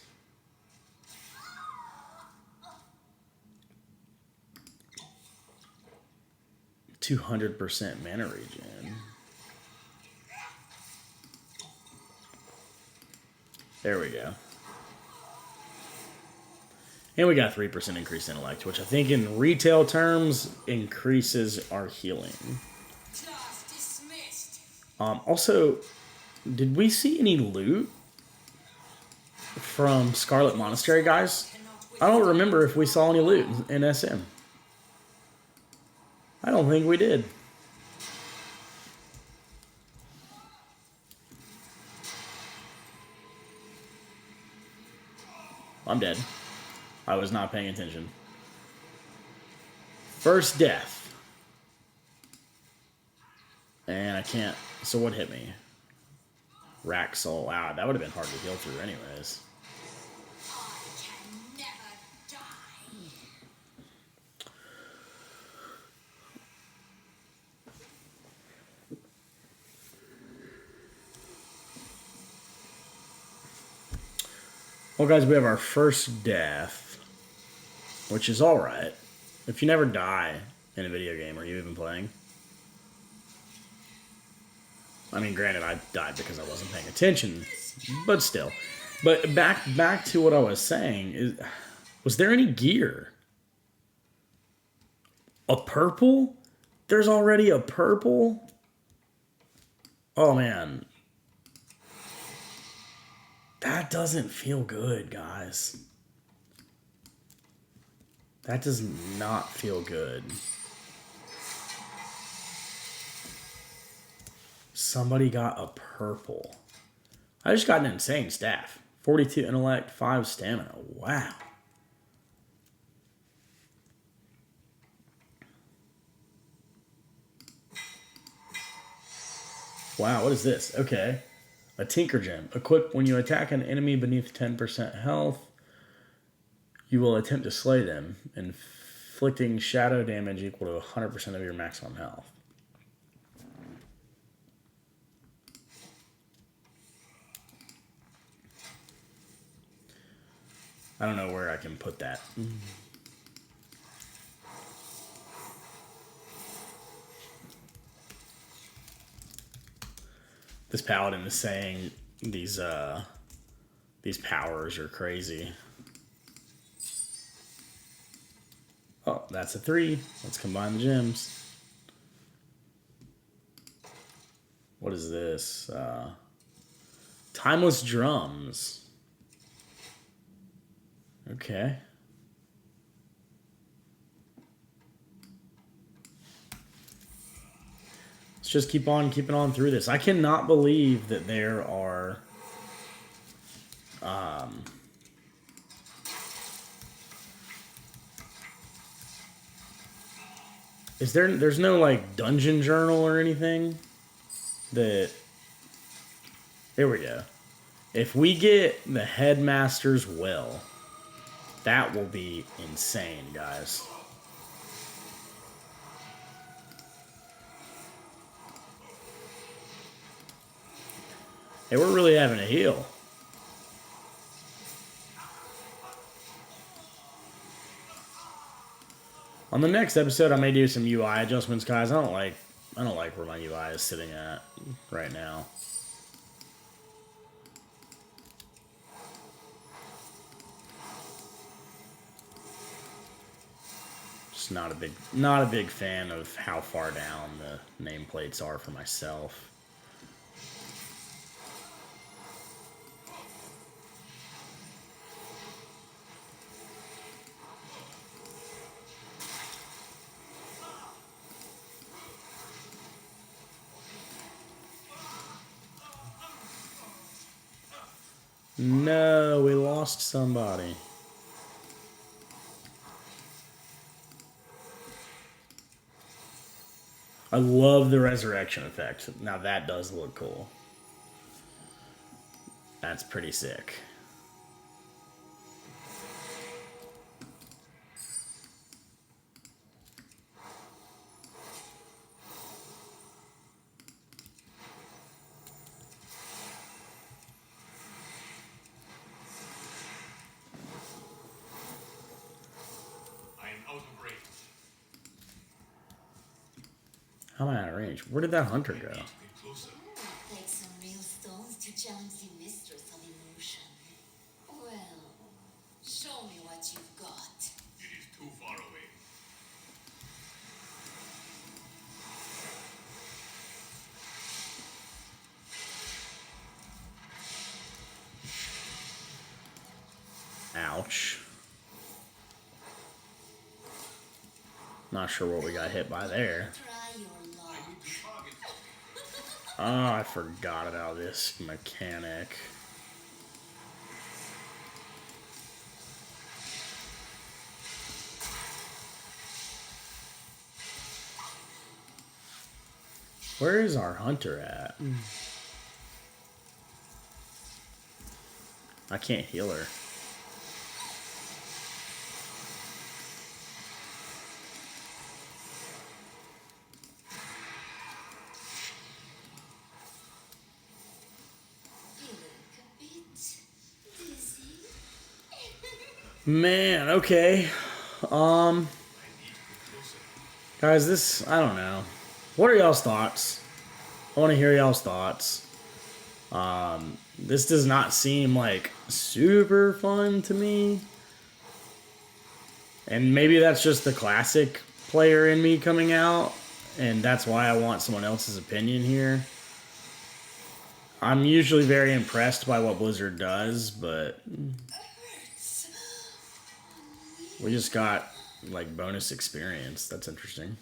%200 mana regen. There we go. And we got 3% increased intellect, which I think in retail terms increases our healing. Class dismissed. Also, did we see any loot from Scarlet Monastery, guys? I don't remember if we saw any loot in SM. I don't think we did. I'm dead. I was not paying attention. First death. And I can't... So what hit me? Rack soul. Wow, that would have been hard to heal through anyways. I can never die. Well, guys, we have our first death, which is alright. If you never die in a video game, are you even playing? I mean, granted, I died because I wasn't paying attention, but still. But back to what I was saying, was there any gear? A purple? There's already a purple? Oh, man. That doesn't feel good, guys. That does not feel good. Somebody got a purple. I just got an insane staff. 42 intellect, 5 stamina. Wow. Wow, what is this? Okay. A Tinker Gem. Equipped when you attack an enemy beneath 10% health, you will attempt to slay them, inflicting shadow damage equal to 100% of your maximum health. I don't know where I can put that. This paladin is saying these powers are crazy. Oh, that's a 3. Let's combine the gems. What is this? Timeless drums. Okay. Let's just keep on keeping on through this. I cannot believe that there are there's no like dungeon journal or anything that there we go. If we get the headmaster's will, that will be insane, guys. Hey, we're really having a heal. On the next episode, I may do some UI adjustments, guys. I don't like where my UI is sitting at right now. Just not a big fan of how far down the nameplates are for myself. No, we lost somebody. I love the resurrection effect. Now that does look cool. That's pretty sick. I am out of range. How am I out of range? Where did that hunter go? Get closer. Take some real stones to challenge the mistress of illusion. Well, show me what you've got. It is too far away. Ouch. Not sure what we got hit by there. Try your luck. I need to target something. Oh, I forgot about this mechanic. Where is our hunter at? I can't heal her. You look a bit dizzy. Man, okay. Guys, this, I don't know. What are y'all's thoughts? I want to hear y'all's thoughts. This does not seem like super fun to me. And maybe that's just the classic player in me coming out, and that's why I want someone else's opinion here. I'm usually very impressed by what Blizzard does, but we just got like bonus experience. That's interesting.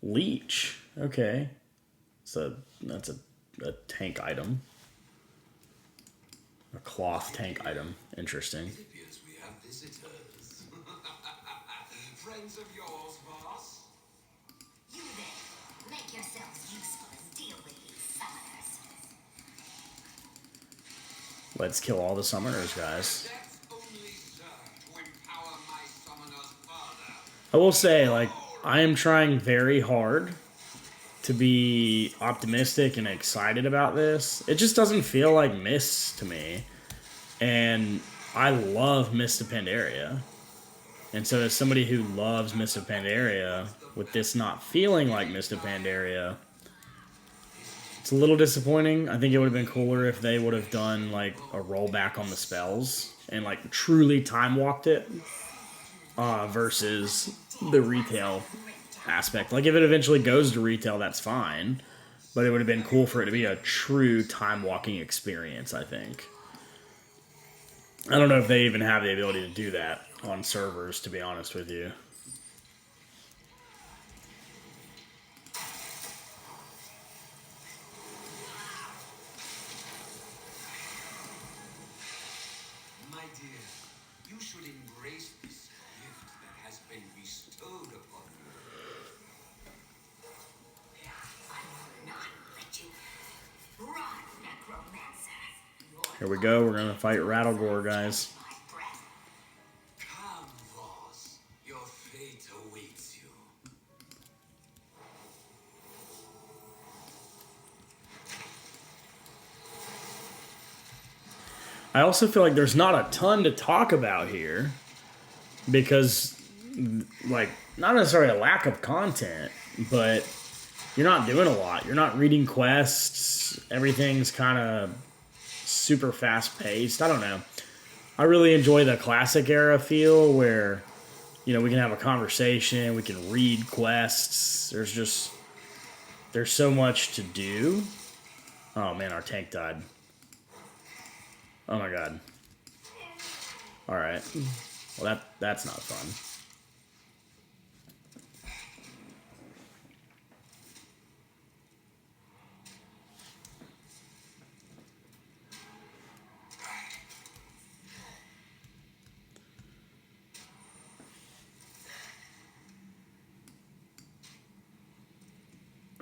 Leech. Okay. So that's a tank item. A cloth tank item. Interesting. It appears we have visitors. Friends of yours, boss? You there, make yourselves useful. Let's kill all the summoners, guys. That's only serve to empower my summoners further. I will say, like, I am trying very hard to be optimistic and excited about this. It just doesn't feel like Mist to me. And I love Mist of Pandaria. And so as somebody who loves Mist of Pandaria, with this not feeling like Mist of Pandaria, it's a little disappointing. I think it would have been cooler if they would have done like a rollback on the spells and like truly time walked it versus the retail aspect. Like if it eventually goes to retail, that's fine, but it would have been cool for it to be a true time walking experience, I think. I don't know if they even have the ability to do that on servers, to be honest with you. My dear, you should embrace this gift that has been bestowed upon you. I will not let you run, necromancer. Here we go. We're gonna fight Rattlegore, guys. My breath. Come, Voss. Your fate awaits you. I also feel like there's not a ton to talk about here because, like, not necessarily a lack of content, but you're not doing a lot. You're not reading quests. Everything's kind of super fast paced. I don't know. I really enjoy the classic era feel where, you know, we can have a conversation, we can read quests. There's so much to do. Oh man, our tank died. Oh my god. Alright. Well, that's not fun.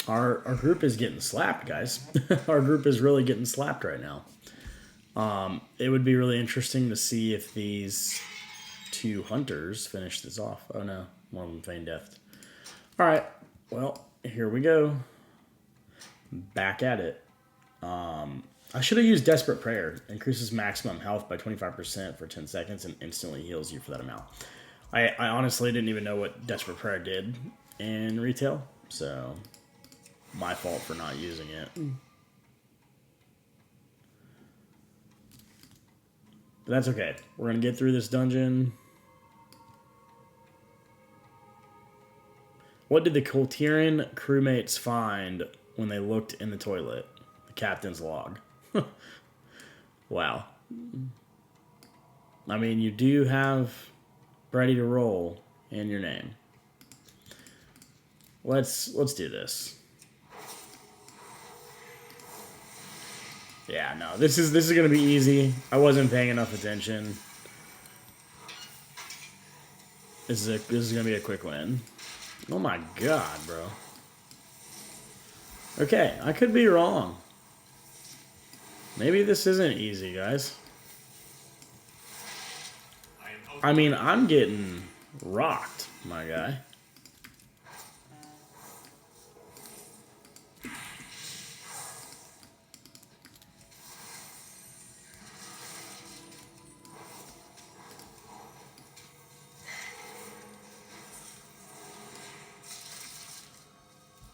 Our group is getting slapped, guys. Our group is really getting slapped right now. It would be really interesting to see if these two hunters finish this off. Oh no, one of them feigned death. Alright, well, here we go. Back at it. I should have used Desperate Prayer. Increases maximum health by 25% for 10 seconds and instantly heals you for that amount. I honestly didn't even know what Desperate Prayer did in retail, so my fault for not using it. But that's okay. We're going to get through this dungeon. What did the Coltiran crewmates find when they looked in the toilet? The captain's log. Wow. I mean, you do have ready to roll in your name. Let's do this. Yeah, no, this is gonna be easy. I wasn't paying enough attention. This is gonna be a quick win. Oh my god, bro. Okay, I could be wrong. Maybe this isn't easy, guys. I mean, I'm getting rocked, my guy.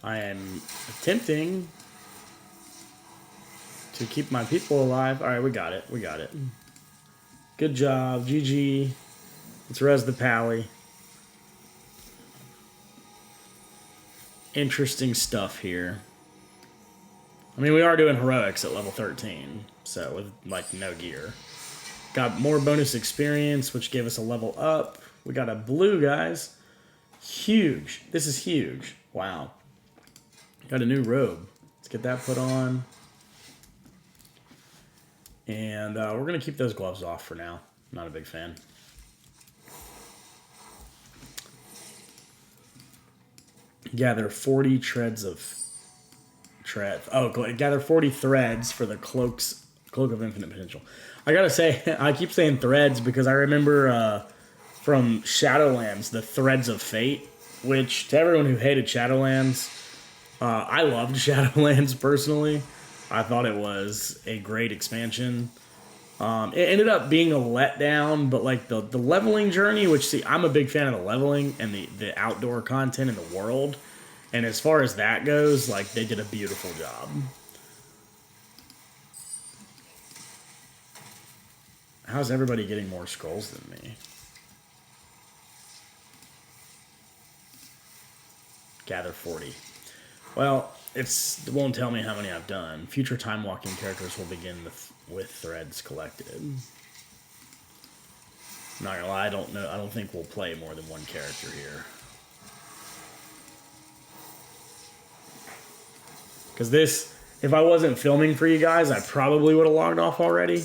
I am attempting to keep my people alive. All right, we got it. We got it. Good job. GG. Let's res the pally. Interesting stuff here. I mean, we are doing heroics at level 13, so with, like, no gear. Got more bonus experience, which gave us a level up. We got a blue, guys. Huge. This is huge. Wow. Got a new robe. Let's get that put on. And we're going to keep those gloves off for now. Not a big fan. Gather 40 treads of... gather 40 threads for the cloak's Cloak of Infinite Potential. I gotta say, I keep saying threads because I remember from Shadowlands, the Threads of Fate, which to everyone who hated Shadowlands, I loved Shadowlands personally. I thought it was a great expansion. It ended up being a letdown, but like the leveling journey, which see, I'm a big fan of the leveling and the outdoor content in the world. And as far as that goes, like they did a beautiful job. How's everybody getting more scrolls than me? Gather 40. Well, it won't tell me how many I've done. Future time-walking characters will begin with threads collected. Not gonna lie, I don't know. I don't think we'll play more than one character here. Because this, if I wasn't filming for you guys, I probably would have logged off already.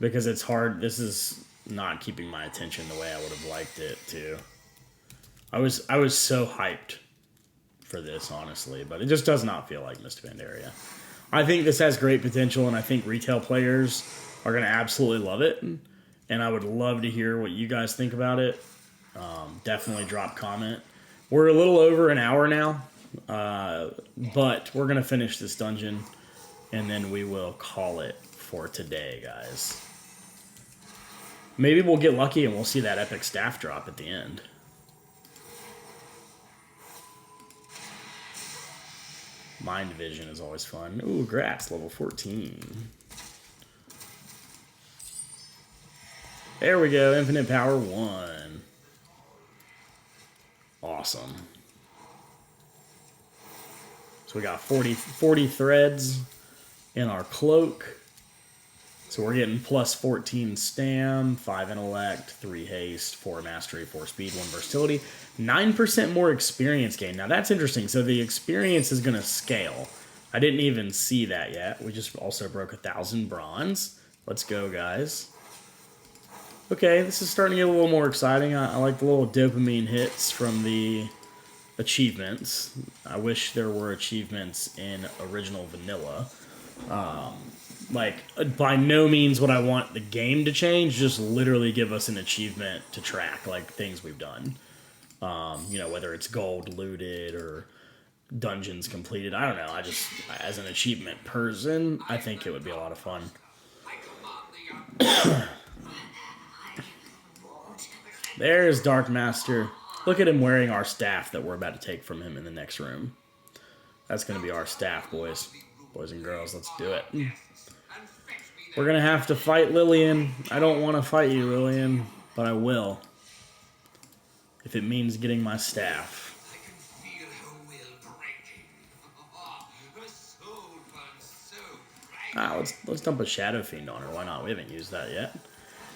Because it's hard. This is not keeping my attention the way I would have liked it to. I was so hyped for this, honestly, but it just does not feel like Mist of Pandaria. I think this has great potential, and I think retail players are going to absolutely love it. And I would love to hear what you guys think about it. Definitely drop comment. We're a little over an hour now, but we're going to finish this dungeon, and then we will call it for today, guys. Maybe we'll get lucky and we'll see that epic staff drop at the end. Mind Vision is always fun. Ooh, grass, level 14. There we go, Infinite Power 1. Awesome. So we got 40 threads in our cloak. So we're getting plus 14 stam, 5 intellect, 3 haste, 4 mastery, 4 speed, 1 versatility, 9% more experience gain. Now that's interesting. So the experience is going to scale. I didn't even see that yet. We just also broke 1,000 bronze. Let's go, guys. Okay, this is starting to get a little more exciting. I like the little dopamine hits from the achievements. I wish there were achievements in original vanilla. Like, by no means would I want the game to change, just literally give us an achievement to track, like things we've done. You know, whether it's gold looted or dungeons completed. I don't know. I just, as an achievement person, I think it would be a lot of fun. There's Dark Master. Look at him wearing our staff that we're about to take from him in the next room. That's going to be our staff, boys. Boys and girls, let's do it. We're going to have to fight Lillian. I don't want to fight you, Lillian, but I will. If it means getting my staff. I can feel her will breaking. Her soul burns so bright. Let's dump a Shadow Fiend on her. Why not? We haven't used that yet.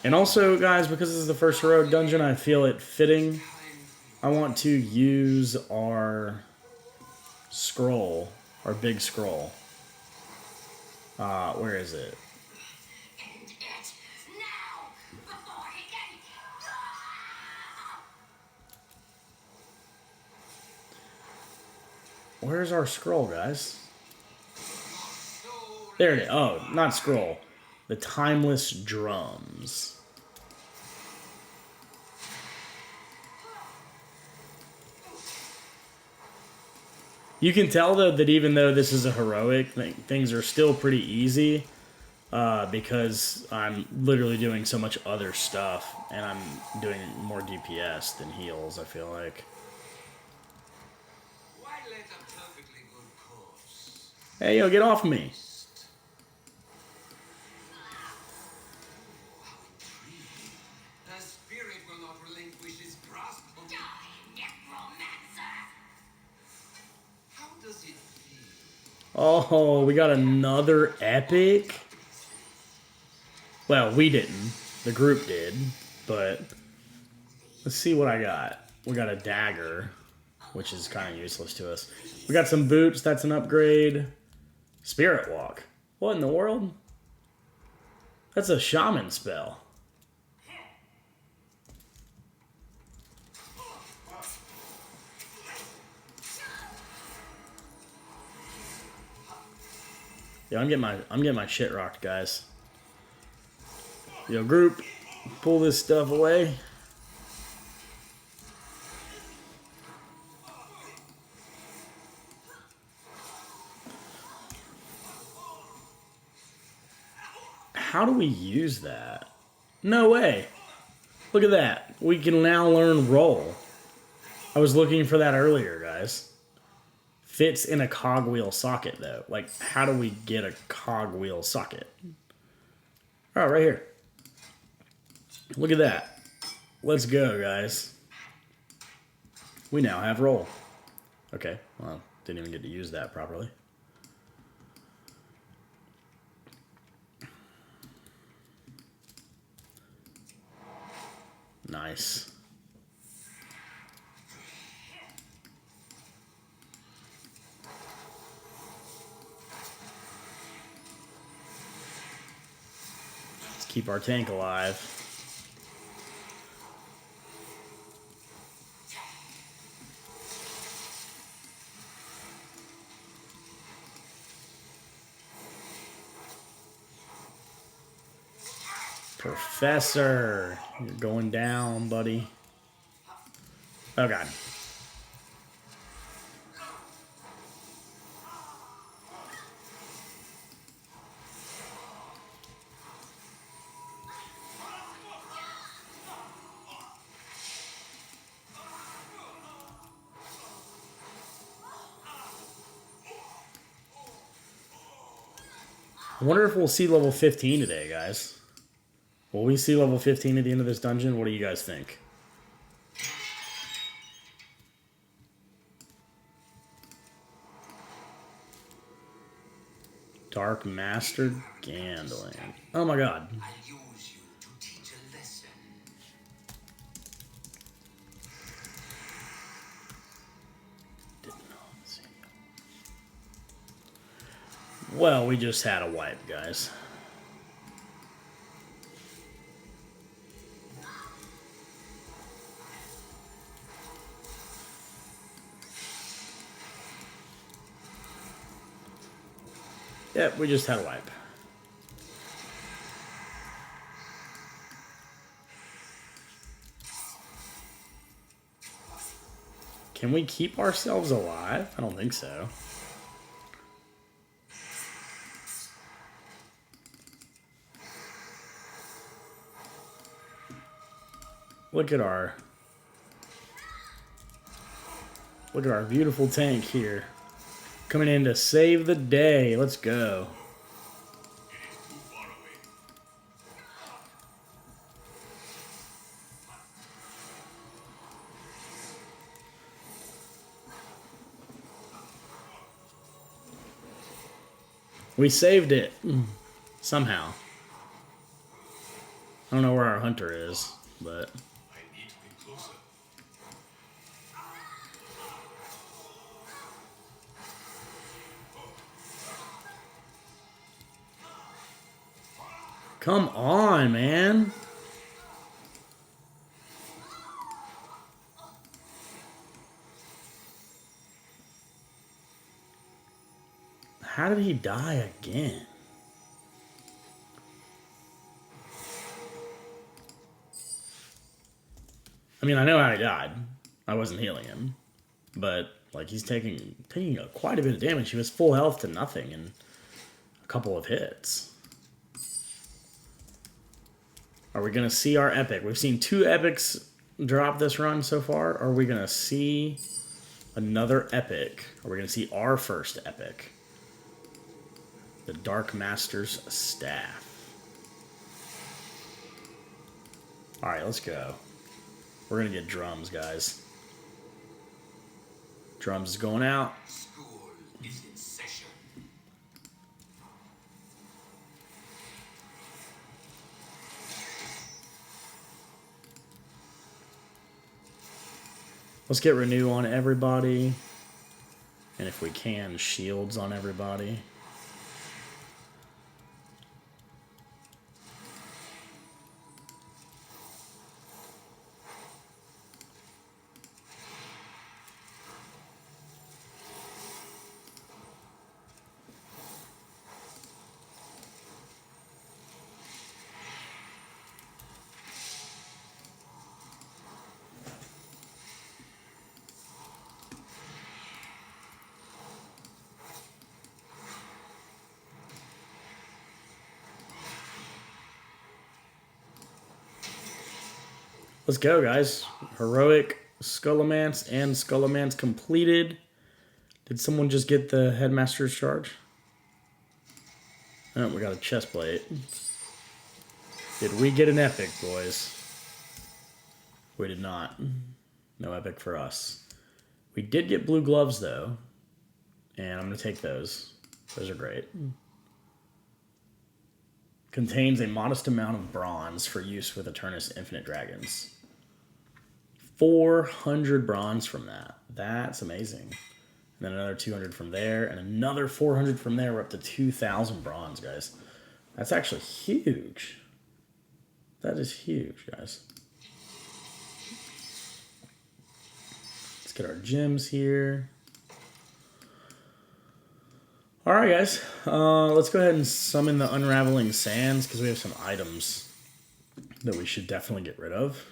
And also, guys, because this is the first heroic dungeon, I feel it fitting. I want to use our scroll, our big scroll. Where is it? End it now before he can. Where's our scroll, guys? There it is. Oh, not scroll. The Timeless Drums. You can tell, though, that even though this is a heroic, things are still pretty easy because I'm literally doing so much other stuff, and I'm doing more DPS than heals, I feel like. Why let a perfectly good corpse? Hey, yo, get off me. The spirit will not relinquish his grasp of you. Necromancer! How does it feel? Oh, we got another epic? Well, we didn't. The group did, but let's see what I got. We got a dagger, which is kind of useless to us. We got some boots. That's an upgrade. Spirit Walk. What in the world? That's a shaman spell. Yeah, I'm getting my shit rocked, guys. Yo, group, pull this stuff away. How do we use that? No way. Look at that. We can now learn roll. I was looking for that earlier, guys. Fits in a cogwheel socket, though. Like, how do we get a cogwheel socket? Oh, right here. Look at that. Let's go, guys. We now have roll. Okay, well, didn't even get to use that properly. Nice. Let's keep our tank alive. Professor, you're going down, buddy. Oh, God. I wonder if we'll see level 15 today, guys. Will we see level 15 at the end of this dungeon? What do you guys think? Dark Master Gandolin. Oh my god. I'll use you to teach a lesson. Didn't know. Let's see. Well, we just had a wipe, guys. Yep, we just had a wipe. Can we keep ourselves alive? I don't think so. Look at our beautiful tank here. Coming in to save the day. Let's go. We saved it. Somehow. I don't know where our hunter is, but... I need to be closer. Come on, man. How did he die again? I mean, I know how he died. I wasn't healing him. But, like, he's taking quite a bit of damage. He was full health to nothing in a couple of hits. Are we going to see our epic? We've seen 2 epics drop this run so far. Are we going to see another epic? Are we going to see our first epic? The Dark Master's Staff. Alright, let's go. We're going to get drums, guys. Drums is going out. School is in session. Let's get renew on everybody. And if we can, shields on everybody. Let's go, guys. Heroic Skullomance and Skullomance completed. Did someone just get the Headmaster's Charge? Oh, we got a chest plate. Did we get an epic, boys? We did not. No epic for us. We did get blue gloves, though. And I'm going to take those. Those are great. Contains a modest amount of bronze for use with Eternus Infinite Dragons. 400 bronze from that. That's amazing. And then another 200 from there. And another 400 from there. We're up to 2,000 bronze, guys. That's actually huge. That is huge, guys. Let's get our gems here. All right, guys. Let's go ahead and summon the Unraveling Sands because we have some items that we should definitely get rid of.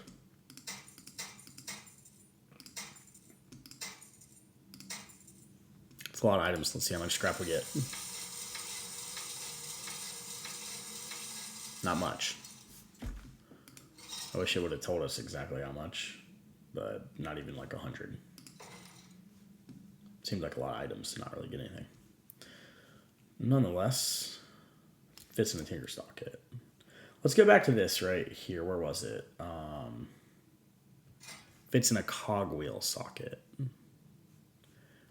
It's a lot of items. Let's see how much scrap we get. Not much. I wish it would have told us exactly how much, but not even like 100. Seems like a lot of items to not really get anything. Nonetheless, fits in the Tinker Stock kit. Let's go back to this right here. Where was it? Fits in a cogwheel socket.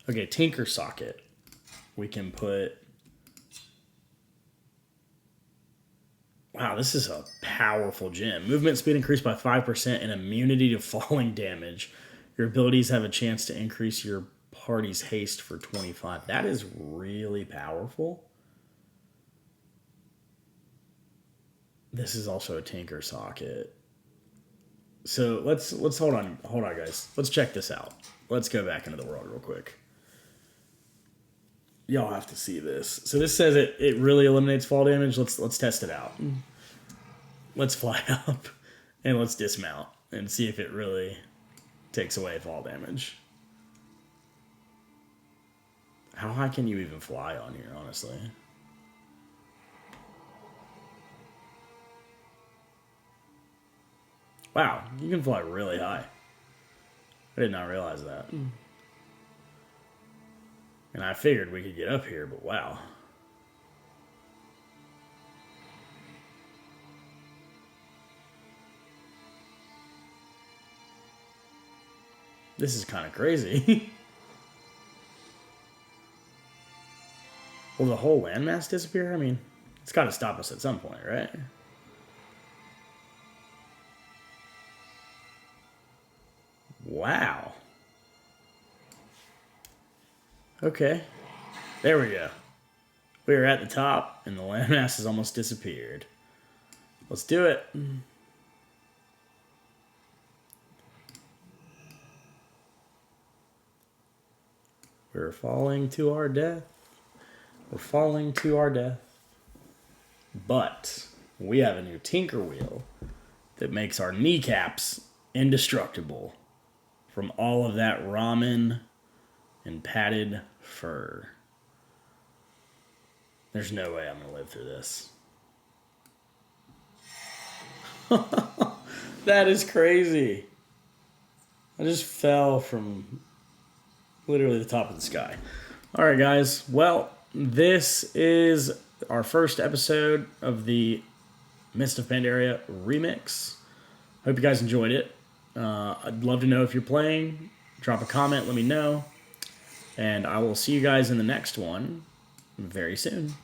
Okay, Tinker socket. We can put... Wow, this is a powerful gem. Movement speed increased by 5% and immunity to falling damage. Your abilities have a chance to increase your party's haste for 25. That is really powerful. This is also a Tinker socket. So let's hold on, guys. Let's check this out. Let's go back into the world real quick. Y'all have to see this. So this says it really eliminates fall damage. Let's test it out. Let's fly up and let's dismount and see if it really takes away fall damage. How high can you even fly on here, honestly? Wow, you can fly really high. I did not realize that. And I figured we could get up here, but wow. This is kind of crazy. Will the whole landmass disappear? I mean, it's got to stop us at some point, right? Wow. Okay. There we go. We are at the top, and the landmass has almost disappeared. Let's do it. We're falling to our death. We're falling to our death. But we have a new Tinker Wheel that makes our kneecaps indestructible from all of that ramen and padded fur. There's no way I'm going to live through this. That is crazy. I just fell from literally the top of the sky. All right, guys. Well, this is our first episode of the Mist of Pandaria remix. Hope you guys enjoyed it. I'd love to know if you're playing. Drop a comment, let me know. And I will see you guys in the next one very soon.